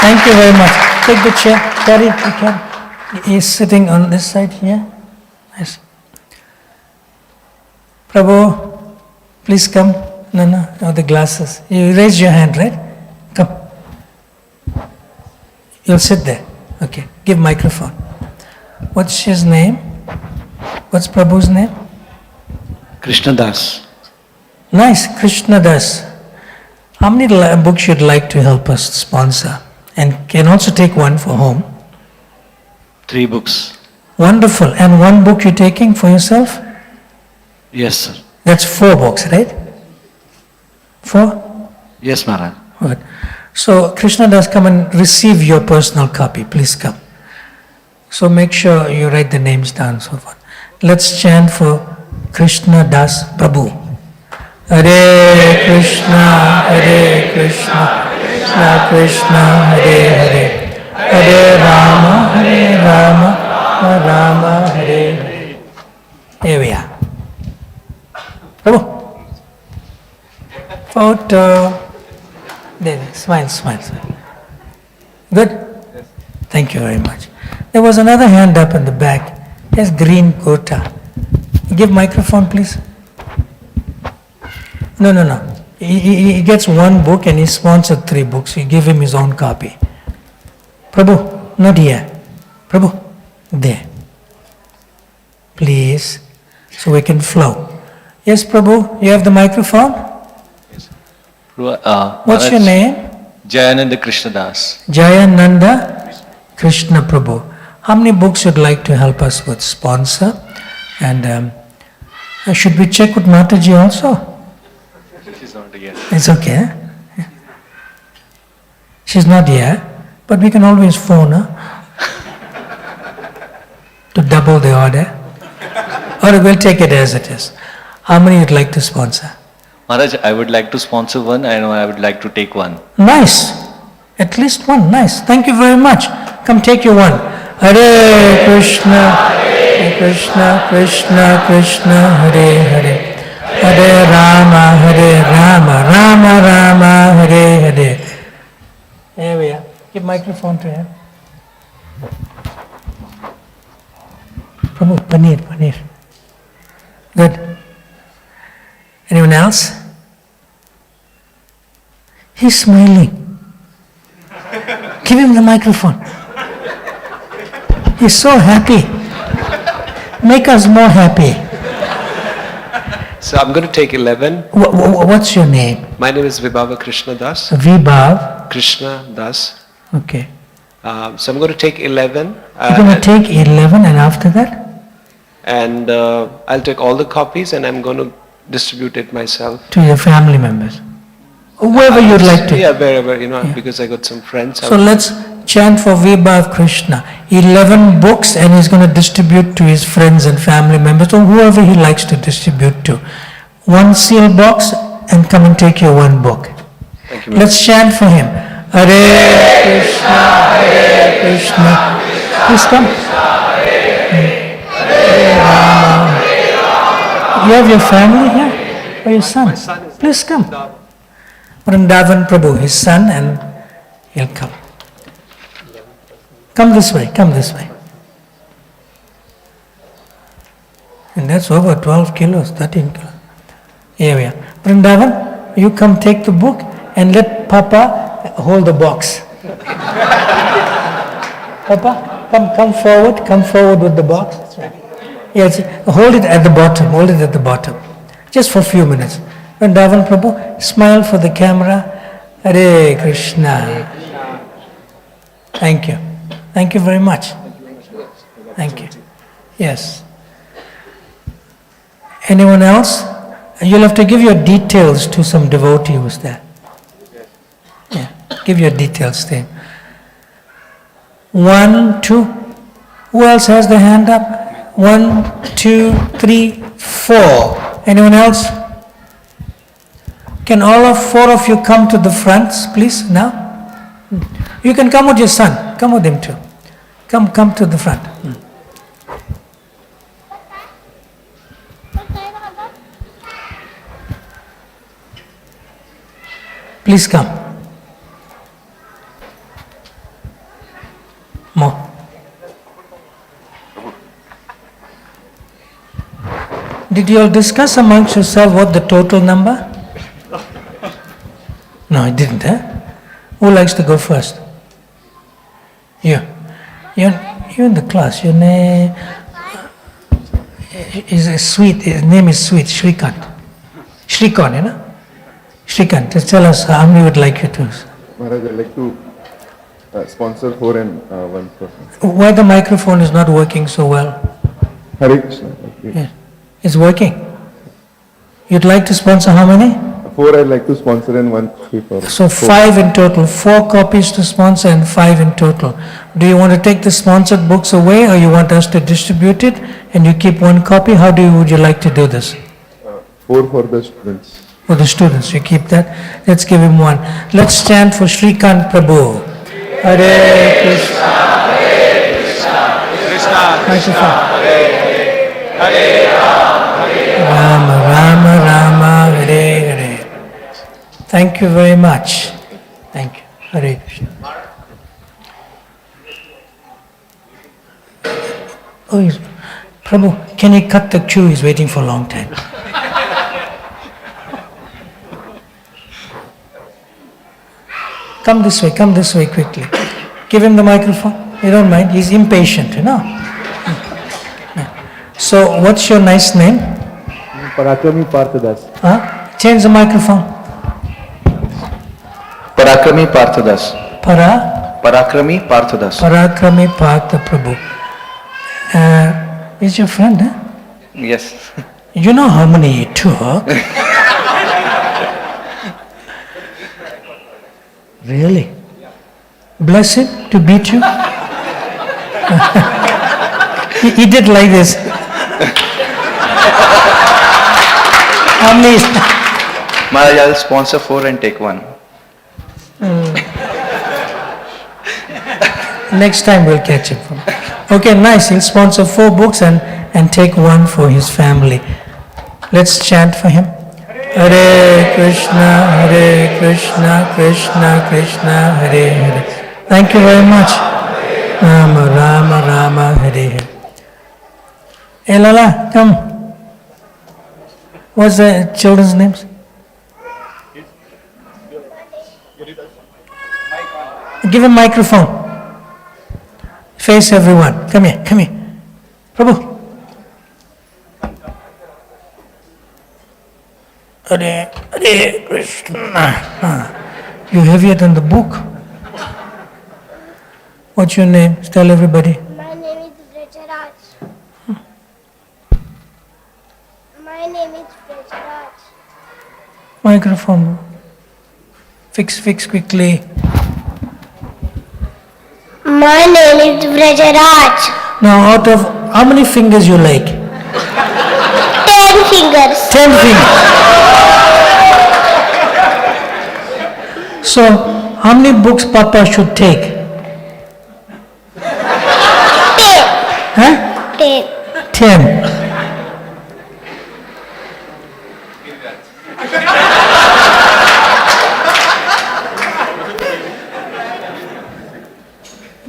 Thank you very much. Take the chair, carry it. He's sitting on this side here. Yes. Prabhu, please come. No, the glasses. You raise your hand, right? Come. You'll sit there. Okay, give microphone. What's his name? What's Prabhu's name? Krishna Das. Nice, Krishna Das. How many books you'd like to help us sponsor? And can also take one for home. 3 books. Wonderful. And one book you're taking for yourself? Yes, sir. That's 4 books, right? 4? Yes, Maharaj. Good. So, Krishna Das, come and receive your personal copy. Please come. So, make sure you write the names down and so forth. Let's chant for Krishna Das Prabhu. Hare Krishna, Hare Krishna, Krishna Krishna, Hare Hare, Hare Rama, Hare Rama, Rama Hare Hare. Here we are. Prabhu. Photo. There, smile. Good? Thank you very much. There was another hand up in the back. Yes, green kurta. Give microphone, please. No. He gets one book and he sponsored 3 books. You give him his own copy. Prabhu, not here. Prabhu, there. Please, so we can flow. Yes, Prabhu, you have the microphone? What's your name? Jayananda Krishna Das. Jayananda Krishna Prabhu. How many books you'd like to help us with? Sponsor. And should we check with Mataji also? She's not here. It's okay. Yeah. She's not here, but we can always phone her to double the order. Or we'll take it as it is. How many you'd like to sponsor? Maharaj, I would like to sponsor one and I would like to take one. Nice. At least one. Nice. Thank you very much. Come take your one. Hare Krishna, Hare Krishna, Krishna Krishna, Hare Hare, Hare Rama, Rama Rama, Hare Hare. Here we are. Give microphone to him. Prabhu, paneer. Good. Anyone else? He's smiling. Give him the microphone. He's so happy. Make us more happy. So I'm going to take 11. What's your name? My name is Vibhava Krishna Das. Vibhav. Krishna Das. Okay. So I'm going to take 11. You're going to take 11 and after that? And I'll take all the copies and I'm going to distribute it myself. To your family members. Whoever you'd like to. Yeah, wherever, because I got some friends. So let's chant for Vibhav Krishna. 11 books and he's going to distribute to his friends and family members or whoever he likes to distribute to. 1 seal box and come and take your 1 book. Thank you. Let's chant for him. Hare Krishna, Hare Krishna. Please come. Hare Rama. You have your family here? Or your son? Please come. Vrindavan Prabhu, his son, and he'll come. Come this way. That's over 12 kilos, 13 kilos. Here we are. Vrindavan, you come take the book and let Papa hold the box. Papa, come forward with the box. That's right. Yes, hold it at the bottom, just for a few minutes. Vrindavan Prabhu, smile for the camera. Hare Krishna. Thank you. Thank you very much. Thank you. Yes. Anyone else? You'll have to give your details to some devotee who's there. Yeah, give your details to him. 1, 2. Who else has the hand up? 1, 2, 3, 4. Anyone else? Can all 4 of you come to the front, please, now? You can come with your son. Come with him too. Come to the front. Please come. More. Did you all discuss amongst yourself what the total number? No, I didn't, eh? Who likes to go first? You. You're in the class. Your name is Sweet. His name is Sweet. Shrikant. Shrikant, you know? Shrikant, just tell us how many would like you to. Maharaj, I'd like to sponsor 4 and 1 person. Why the microphone is not working so well? Hare Krishna. Yeah. It's working. You'd like to sponsor how many? 4 I'd like to sponsor and 1 people. So 5 in total, 4 copies to sponsor and 5 in total. Do you want to take the sponsored books away or you want us to distribute it and you keep 1 copy? How would you like to do this? 4 for the students. For the students, you keep that. Let's give him 1. Let's chant for Shrikant Prabhu. Hare Krishna, Hare Krishna, Krishna Krishna, Hare Hare, Rama Rama, Rama Hare Hare. Thank you very much. Thank you. Hare Krishna. Oh, Prabhu, can you cut the queue? He's waiting for a long time. Come this way quickly. Give him the microphone. You don't mind, he's impatient, you know. So, what's your nice name? Parakrami Parthadas. Huh? Change the microphone. Parakrami Parthadas. Parakrami Parthadas. Parakrami Partha Prabhu. Is your friend, huh? Yes. You know how many he took? Really? Bless him to beat you? he did like this. How many? Maharaj, I'll sponsor 4 and take 1. Next time we'll catch him. Okay, nice. He'll sponsor 4 books and take 1 for his family. Let's chant for him. Hare Krishna, Krishna Krishna, Hare Hare. Thank you very much. Rama Rama, Rama Hare Hare. Hey Lala, come. What's the children's names? Give him microphone. Face everyone. Come here. Prabhu. Hare Krishna. You're heavier than the book. What's your name? Tell everybody. My name is Brihat. My name is Brihat. Microphone. Fix quickly. My name is Brihat. Now, out of how many fingers you like? 10 fingers. 10 fingers. So, how many books Papa should take? 10. Huh? 10. 10.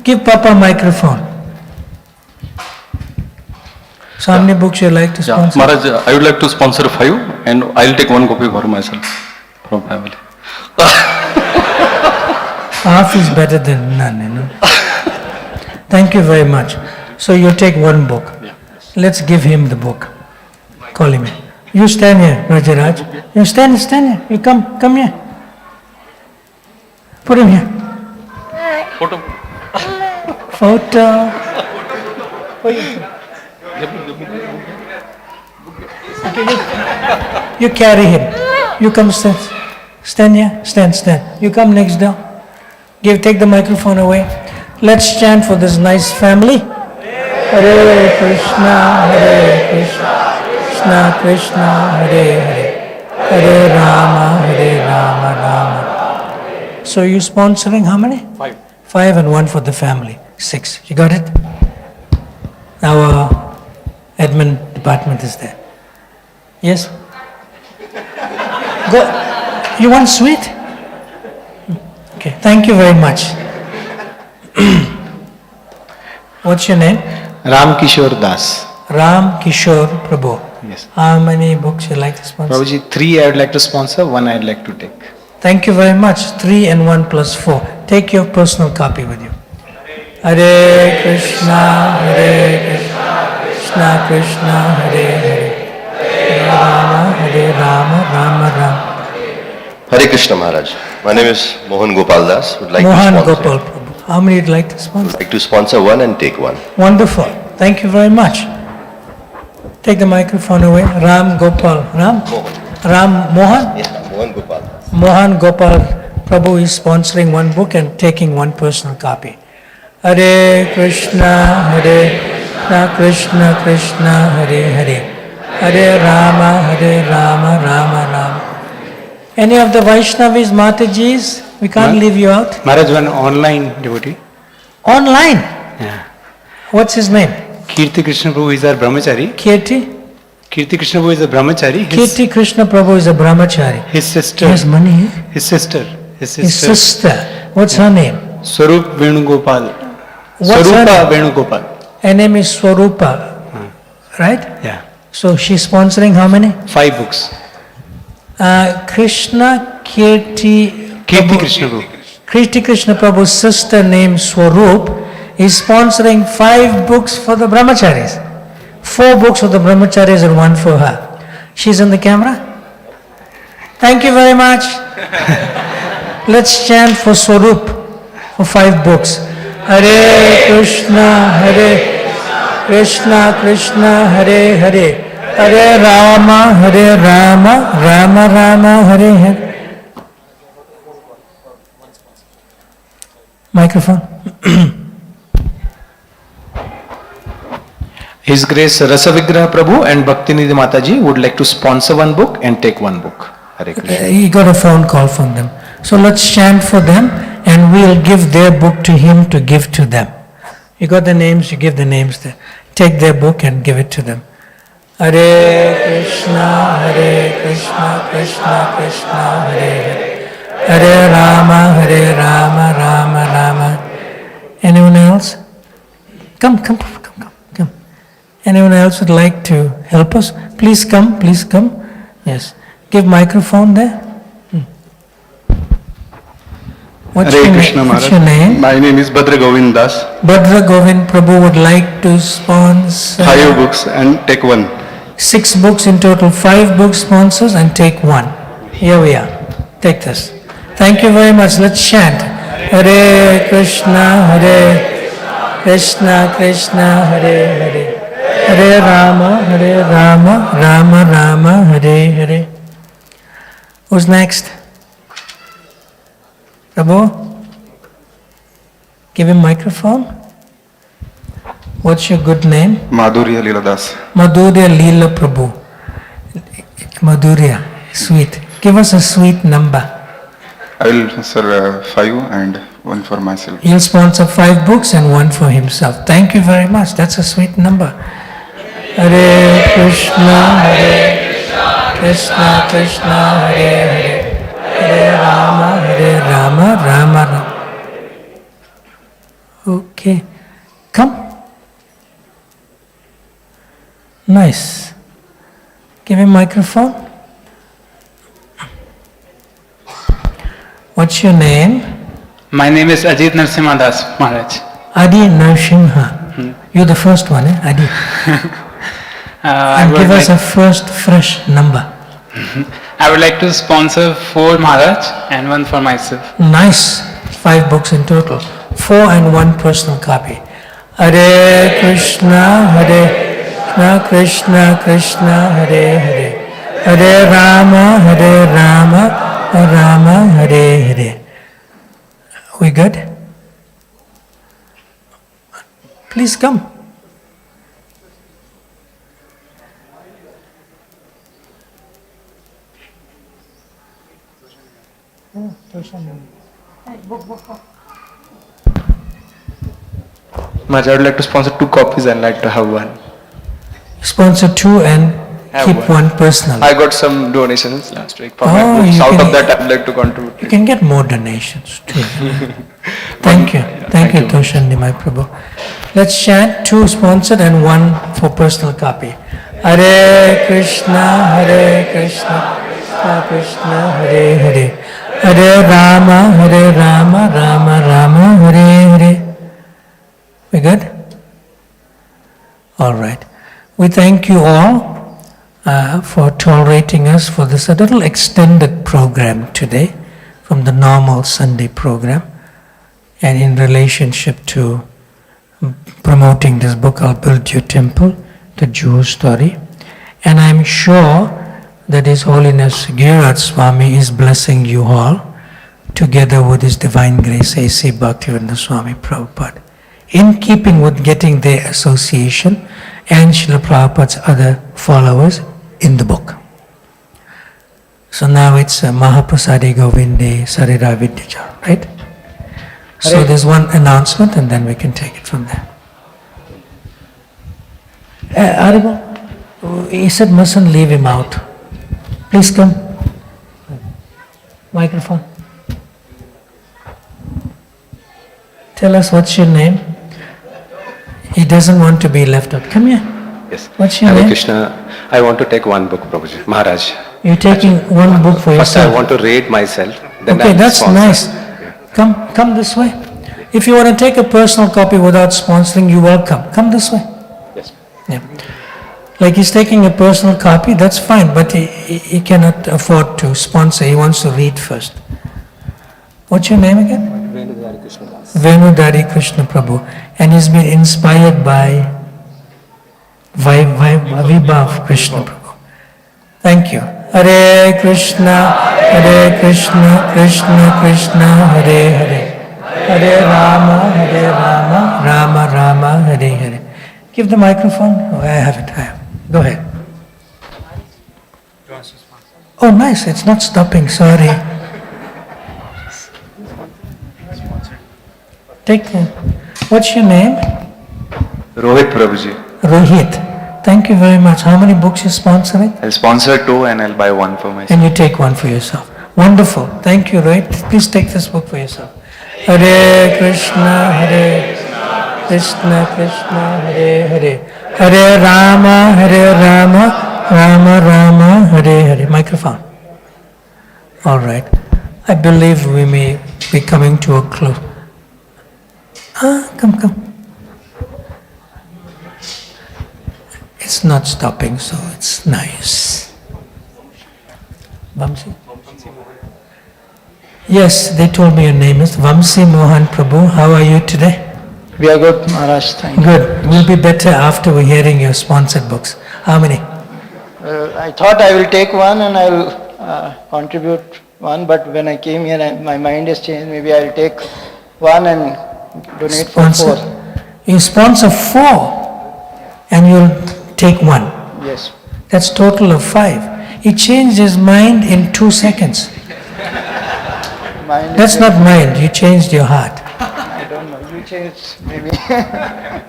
Give Papa a microphone. So how many books you like to Yeah, sponsor? Maharaj, I would like to sponsor 5 and I'll take 1 copy for myself from family. Half is better than none, you know. Thank you very much. So you take 1 book. Let's give him the book. Call him in. You stand here, Rajaraj. You stand here. You come here. Put him here. Photo. Photo. You carry him. You come stand here. Stand. You come next door. Take the microphone away. Let's chant for this nice family. Hare Krishna, Krishna Krishna, Hare Hare. Hare Rama, Rama. So you sponsoring how many? 5. 5 and 1 for the family. 6. You got it? Our admin department is there. Yes? Go. You want sweet? Okay. Thank you very much. What's your name? Ram Kishore Das. Ram Kishore Prabhu. Yes. How many books you like to sponsor? Prabhuji, 3 I would like to sponsor, 1 I would like to take. Thank you very much. 3 and 1 plus 4. Take your personal copy with you. Hare Krishna, Krishna Krishna, Hare Hare. Hare Rama, Rama. Hare Krishna Maharaj. My name is Mohan Gopal Das. Would like Mohan to sponsor. Gopal Prabhu. How many would like to sponsor? Like to sponsor 1 and take 1. Wonderful. Thank you very much. Take the microphone away. Ram Gopal. Ram? Mohan? Yeah, Mohan Gopal Das. Mohan Gopal Prabhu is sponsoring 1 book and taking 1 personal copy. Hare Krishna, Krishna Krishna, Hare Hare. Hare Rama, Rama. Any of the Vaishnavis, Matajis, we can't leave you out. Maharaj, one online devotee. Online? Yeah. What's his name? Kirti Krishna Prabhu is our brahmachari. Kirti? Kirti Krishna Prabhu is a brahmachari. Kirti Krishna Prabhu is a brahmachari. His sister. He has money, eh? His sister. His sister. What's her name? Swarup Venugopal. What's her Swarupa name? Venugopal. Her name is Swarupa. Right? Yeah. So she's sponsoring how many? 5 books. Krishna Kirti Krishna Prabhu. Kirti Krishna Prabhu's sister named Swarup is sponsoring 5 books for the brahmacharis. 4 books for the brahmacharis and 1 for her. She's in the camera? Thank you very much. Let's chant for Swarup for 5 books. Hare Krishna, Krishna, Hare Hare. Hare Rama, Rama, Hare Hare. Microphone. His Grace Rasavigraha Prabhu and Bhaktinidhi Mataji would like to sponsor 1 book and take 1 book. Hare Krishna. He got a phone call from them. So let's chant for them and we'll give their book to him to give to them. You got the names, you give the names there. Take their book and give it to them. Hare Krishna, Krishna Krishna, Hare Hare. Hare Rama, Rama. Anyone else? Come. Anyone else would like to help us? Please come. Yes. Give microphone there. What's Hare your Krishna name? What's Maharaj. your name? My name is Bhadra Govind Das. Bhadra Govind Prabhu would like to sponsor 5 books and take 1. 6 books in total, 5 book sponsors and take 1. Here we are. Take this. Thank you very much. Let's chant. Hare Krishna, Krishna Hare Hare. Hare Rama, Rama, Hare Hare. Who's next? Prabhu? Give him microphone. What's your good name? Madhurya Leela Das. Madhurya Leela Prabhu. Madhurya, sweet. Give us a sweet number. I will sponsor 5 and 1 for myself. He'll sponsor 5 books and 1 for himself. Thank you very much. That's a sweet number. Hare Krishna, Krishna, Hare Hare. Hare Rama, Rama. Okay. Come. Nice. Give him microphone. What's your name? My name is Ajit Narsimha Das, Maharaj. Adi Narsimha. You're the first one, eh? Adi. And give us a first fresh number. I would like to sponsor 4 Maharaj and 1 for myself. Nice. 5 books in total. 4 and 1 personal copy. Hare Krishna, Hare Krishna, Krishna Hare Hare. Hare Rama, Rama Hare Hare. We good? Please come. Maharaj, I would like to sponsor 2 copies and I'd like to have 1. Sponsor 2 and keep one personally. I got some donations last week for Oh, my books. you Out can- of that, I would like to contribute. You can get more donations too. Thank you. Thank you, Toshandi, my Prabhu. Let's chant 2 sponsored and 1 for personal copy. Hare Krishna, Krishna Krishna, Hare Hare. Hare Rama, Rama Rama, Hare Hare. We good? All right. We thank you all for tolerating us for this a little extended program today from the normal Sunday program, and in relationship to promoting this book, I'll Build Your Temple, the Jewish story. And I'm sure that His Holiness Brihat Swami is blessing you all together with His Divine Grace A.C. Bhakti Swami Prabhupada, in keeping with getting their association and Srila Prabhupada's other followers in the book. So now it's Mahaprasade Govinde Sarira Vidyajar, right? So there's one announcement and then we can take it from there. Aribo, he said mustn't leave him out. Please come. Microphone. Tell us what's your name. He doesn't want to be left out. Come here. Yes. What's your Hare name? Krishna. I want to take 1 book, Prabhuji. Maharaj. You're taking one book for First, yourself. I want to rate myself. Then Okay, I'll that's sponsor. nice. Come this way. If you want to take a personal copy without sponsoring, you're welcome. Come this way. Yes. Yeah. Like he's taking a personal copy, that's fine, but he cannot afford to sponsor. He wants to read first. What's your name again? Venudari Krishna Prabhu. And he's been inspired by Vibhav Krishna Prabhu. Thank you. Hare Krishna, Krishna Krishna, Hare Hare. Hare Rama, Rama Rama, Hare Hare. Give the microphone. Oh, I have it. Go ahead. Oh, nice. It's not stopping. Sorry. What's your name? Rohit Prabhuji. Rohit. Thank you very much. How many books you sponsoring? I'll sponsor 2 and I'll buy 1 for myself. And you take 1 for yourself. Wonderful. Thank you, Rohit. Please take this book for yourself. Hare Krishna, Krishna Hare Hare. Hare Rama, Rama Rama, Hare Hare. Microphone. All right. I believe we may be coming to a close. Come. It's not stopping, so it's nice. Vamsi? Yes, they told me your name is Vamsi Mohan Prabhu. How are you today? We are good, Maharaj. Thank you. Good. We'll be better after we're hearing your sponsored books. How many? I thought I will take 1 and I will contribute 1, but when I came here, my mind has changed. Maybe I will take 1 and donate for 4. You sponsor 4 and you'll take 1. Yes. That's total of 5. He changed his mind in 2 seconds. That's not mind, you changed your heart. I don't know. You changed, maybe. I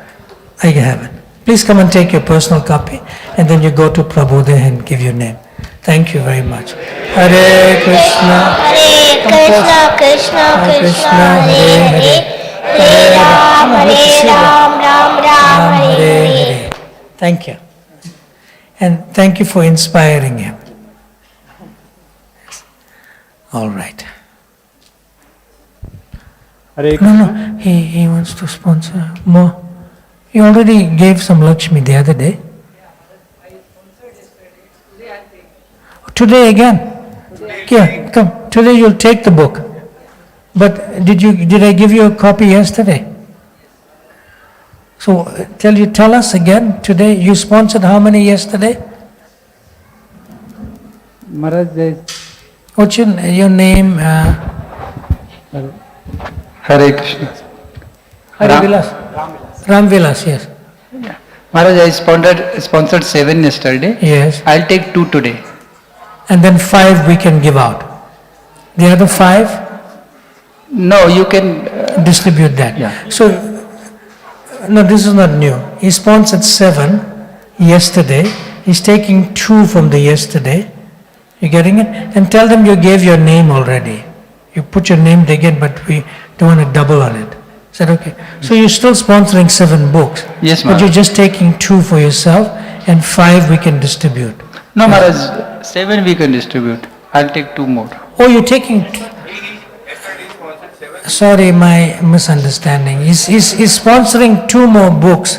have it. Please come and take your personal copy and then you go to Prabhu there and give your name. Thank you very much. Hare Krishna. Hare Krishna, Krishna Krishna, Hare Hare. Hare Ram, Ram Ram, Hare Hare. Thank you. And thank you for inspiring him. All right. No, he wants to sponsor more. He already gave some Lakshmi the other day. Today again? Here, come. Today you'll take the book. But did I give you a copy yesterday? So tell us again today. You sponsored how many yesterday? Maharaj, What's your name? Hare Krishna. Hare Vilas. Ram Vilas, yes. Maharaj, I sponsored 7 yesterday. Yes. I'll take 2 today. And then 5 we can give out. The other 5? No, you can distribute that. Yeah. So, no, this is not new. He sponsored 7 yesterday. He's taking 2 from the yesterday. You getting it? And tell them you gave your name already. You put your name again, but we don't want to double on it. Is that okay? So you're still sponsoring 7 books. Yes, But Maharaj. you're just taking 2 for yourself and 5 we can distribute. No, Maharaj, 7 we can distribute. I'll take 2 more. Oh, you're taking... Sorry, my misunderstanding. He's sponsoring 2 more books,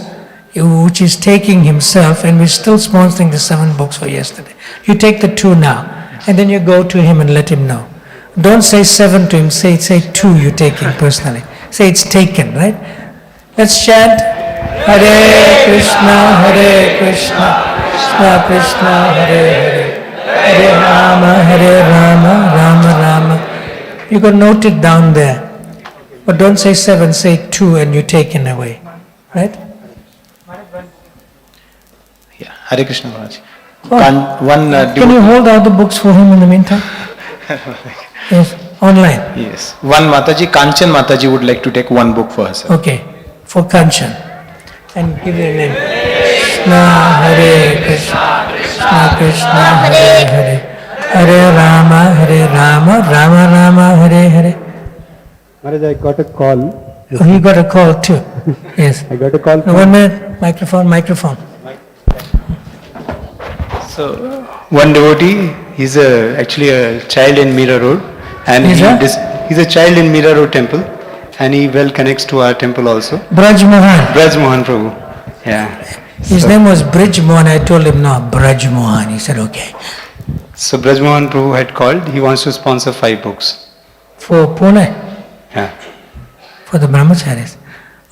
which he's taking himself, and we're still sponsoring the 7 books for yesterday. You take the 2 now, and then you go to him and let him know. Don't say 7 to him, say 2 you're taking personally. Say it's taken, right? Let's chant Hare Krishna, Krishna Krishna, Hare Hare, Hare Rama, Rama Rama. You can note it down there. But don't say 7, say 2 and you're taken away. Right? Yeah, Hare Krishna Maharaj. Oh. Can you hold out the books for him in the meantime? Yes, online. Yes. One Mataji, Kanchan Mataji would like to take 1 book for herself. Okay, for Kanchan. And give your name. Krishna Hare Krishna, Krishna Krishna Hare Hare, Hare Rama, Rama Rama Hare Hare. Maharaj, I got a call. Oh, you got a call too. Yes. I got a call. 1 minute, microphone. So, one devotee, he's actually a child in Mira Road, and he's a child in Mira Road temple, and he well connects to our temple also. Braj Mohan Prabhu. Yeah. His name was Brij Mohan. I told him no, Braj Mohan. He said okay. So Braj Mohan Prabhu had called. He wants to sponsor 5 books. For Pune? Yeah. For the brahmacharis.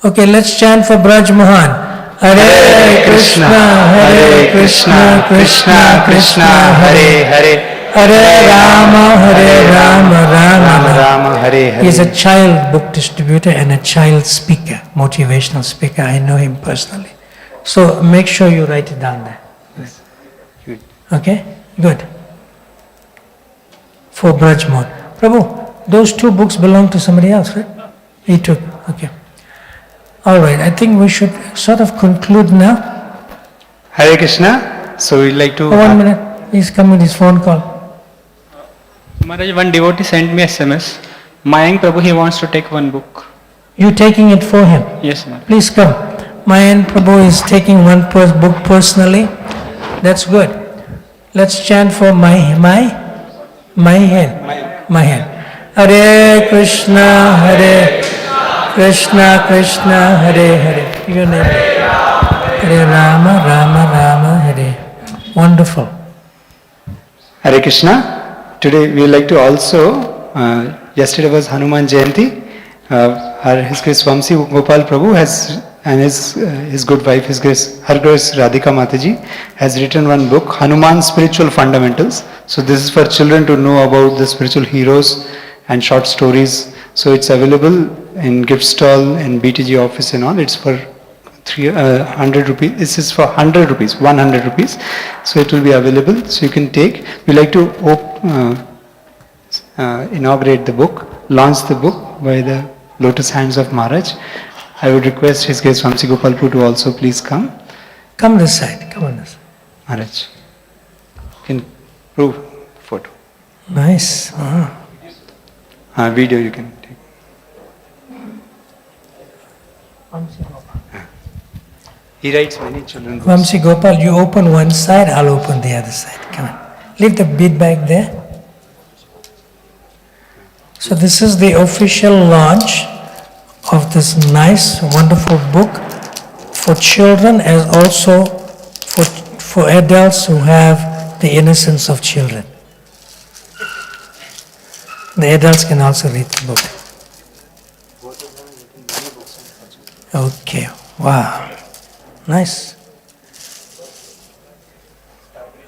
Okay, let's chant for Braj Mohan. Hare Krishna, Hare Krishna, Krishna Krishna, Hare Hare, Hare Rama, Rama Hare Hare. He is a child book distributor and a child speaker, motivational speaker. I know him personally. So make sure you write it down there. Okay? Good. For Braj Mohan. Prabhu, those 2 books belong to somebody else, right? He took. Okay. All right, I think we should sort of conclude now. Hare Krishna. So we'd like to... 1 minute. He's coming with his phone call. Maharaj, one devotee sent me SMS. Mayank Prabhu, he wants to take 1 book. You taking it for him? Yes, Maharaj. Please come. Mayan Prabhu is taking 1 book personally. That's good. Let's chant for my hand. Hare Krishna, Hare Krishna, Krishna Hare Hare. Your name? Hare Rama, Rama Hare. Wonderful. Hare Krishna. Today we would like to also, yesterday was Hanuman Jayanti. His Grace Swami Gopal Prabhu has, and his good wife, His Grace Her Grace Radhika Mataji, has written 1 book, Hanuman Spiritual Fundamentals. So this is for children to know about the spiritual heroes and short stories. So it's available in gift stall, in BTG office and all. It's for 100 rupees. This is for 100 rupees, 100 rupees. So it will be available. So you can take. We like to inaugurate the book, launch the book by the lotus hands of Maharaj. I would request His Grace Swami Gopal Prabhu to also please come. Come this side. Come on this side. Maharaj, you can prove photo. Nice. Video you can take. He writes many children's books. Vamsi Gopal, you open one side, I'll open the other side. Come on. Leave the bead bag there. So this is the official launch of this nice, wonderful book for children as also for adults who have the innocence of children. The adults can also read the book. Okay, wow, nice.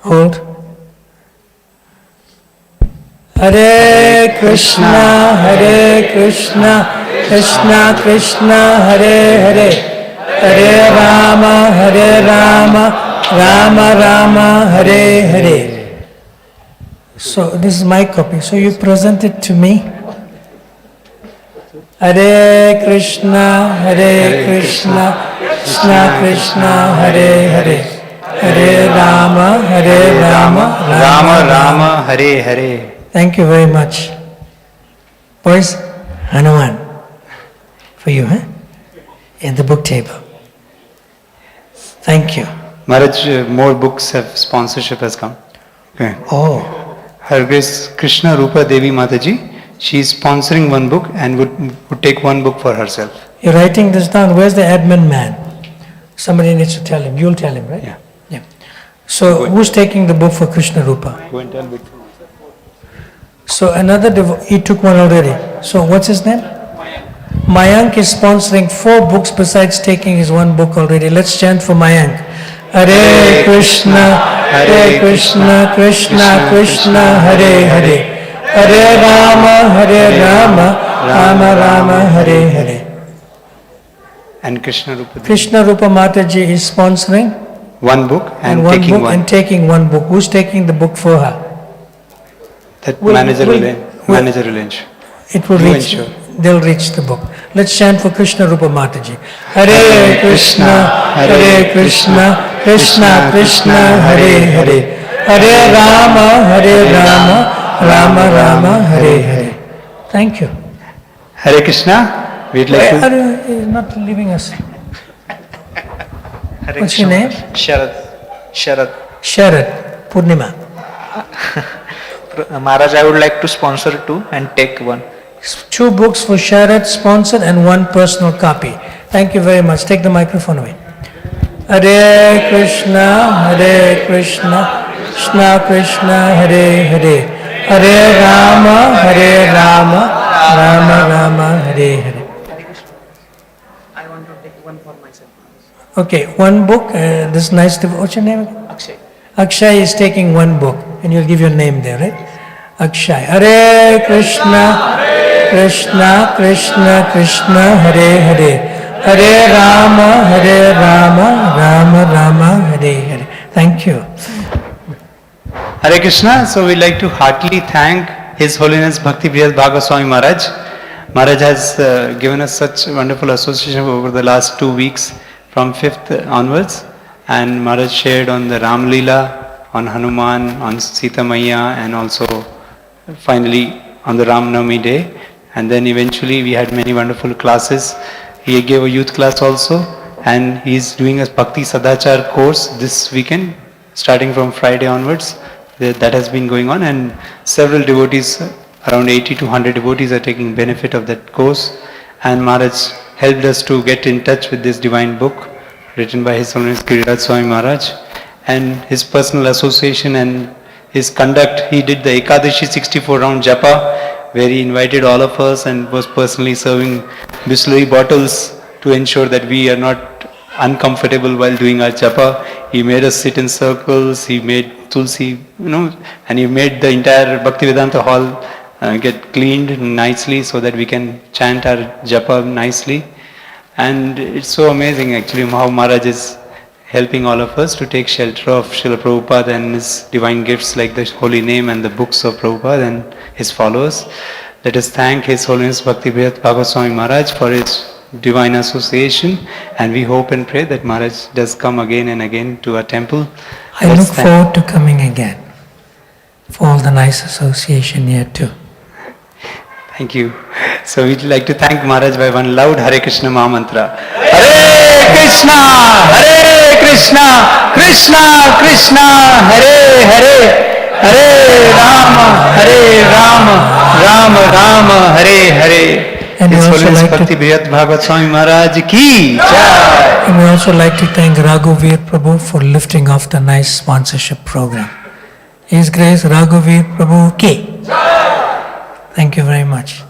Hold. Hare Krishna, Krishna Krishna, Hare Hare, Hare Rama, Rama Rama, Hare Hare. So this is my copy. So you present it to me. Hare Krishna, Krishna Krishna, Hare Hare, Hare Rama, Rama Rama, Hare Hare. Thank you very much. Boys, Hanuman, for you, huh? In the book table. Thank you. Maharaj, more books have sponsorship has come. Okay. Oh. Her Grace Krishna Rupa Devi Mataji, she is sponsoring one book and would take one book for herself. You're writing this down. Where's the admin man? Somebody needs to tell him. You'll tell him, right? Yeah. Yeah. So who's taking the book for Krishna Rupa? Go and tell Victor. So another he took one already. So what's his name? Mayank is sponsoring 4 books besides taking his one book already. Let's chant for Mayank. Hare Krishna, Krishna Krishna, Hare Hare, Hare Rama, Rama Hare Hare. And Krishna Rupa. Krishna Rupa Mataji is sponsoring one book and one taking book one. And taking one book. Who's taking the book for her? That manager will ensure. It will reach. They'll reach the book. Let's chant for Krishna Rupa Mataji. Hare Krishna, Krishna Krishna, Hare Hare, Hare Rama, Rama Hare Hare. Thank you. Hare Krishna, we'd like to... He's not leaving us. What's your name? Sharad. Sharad, Purnima. Maharaj, I would like to sponsor 2 and take 1. 2 books for Sharad sponsored and 1 personal copy. Thank you very much. Take the microphone away. Hare Krishna, Krishna Krishna, Hare Hare, Hare Rama, Rama Hare Hare. I want to take 1 for myself. Okay, 1 book. This nice. What's your name? Akshay. Akshay is taking 1 book, and you'll give your name there, right? Akshay. Hare Krishna, Krishna, Hare Hare, Hare Rama, Rama Hare Hare. Thank you. Hare Krishna. So we'd like to heartily thank His Holiness Bhakti Brihat Bhagavat Swami Maharaj. Maharaj has given us such wonderful association over the last 2 weeks from 5th onwards. And Maharaj shared on the Ram Leela, on Hanuman, on Sita Maiya, and also finally on the Ram Navami day. And then eventually we had many wonderful classes. He gave a youth class also, and he's doing a Bhakti Sadachar course this weekend, starting from Friday onwards. That has been going on, and several devotees, around 80 to 100 devotees are taking benefit of that course. And Maharaj helped us to get in touch with this divine book written by His Holiness Giriraj Swami Maharaj, and his personal association and his conduct. He did the Ekadashi 64 round japa, where he invited all of us and was personally serving Bisleri bottles to ensure that we are not uncomfortable while doing our japa. He made us sit in circles, he made tulsi, and he made the entire Bhaktivedanta hall get cleaned nicely so that we can chant our japa nicely. And it's so amazing actually how Maharaj is helping all of us to take shelter of Srila Prabhupada and his divine gifts like the holy name and the books of Prabhupada and his followers. Let us thank His Holiness Bhakti Brihat Bhagavat Swami Maharaj for his divine association, and we hope and pray that Maharaj does come again and again to our temple. I look forward to coming again for all the nice association here too. Thank you. So we'd like to thank Maharaj by one loud Hare Krishna Maha Mantra. Hare Krishna! Hare Krishna, Krishna Krishna, Hare Hare, Hare Rama, Rama Rama, Hare Hare. And we His also Holiness like to- Bhakti Brihat Bhagavat Swami Maharaj ki jai. And we also like to thank Raghuveer Prabhu for lifting off the nice sponsorship program. His Grace Raghuveer Prabhu ki. Thank you very much.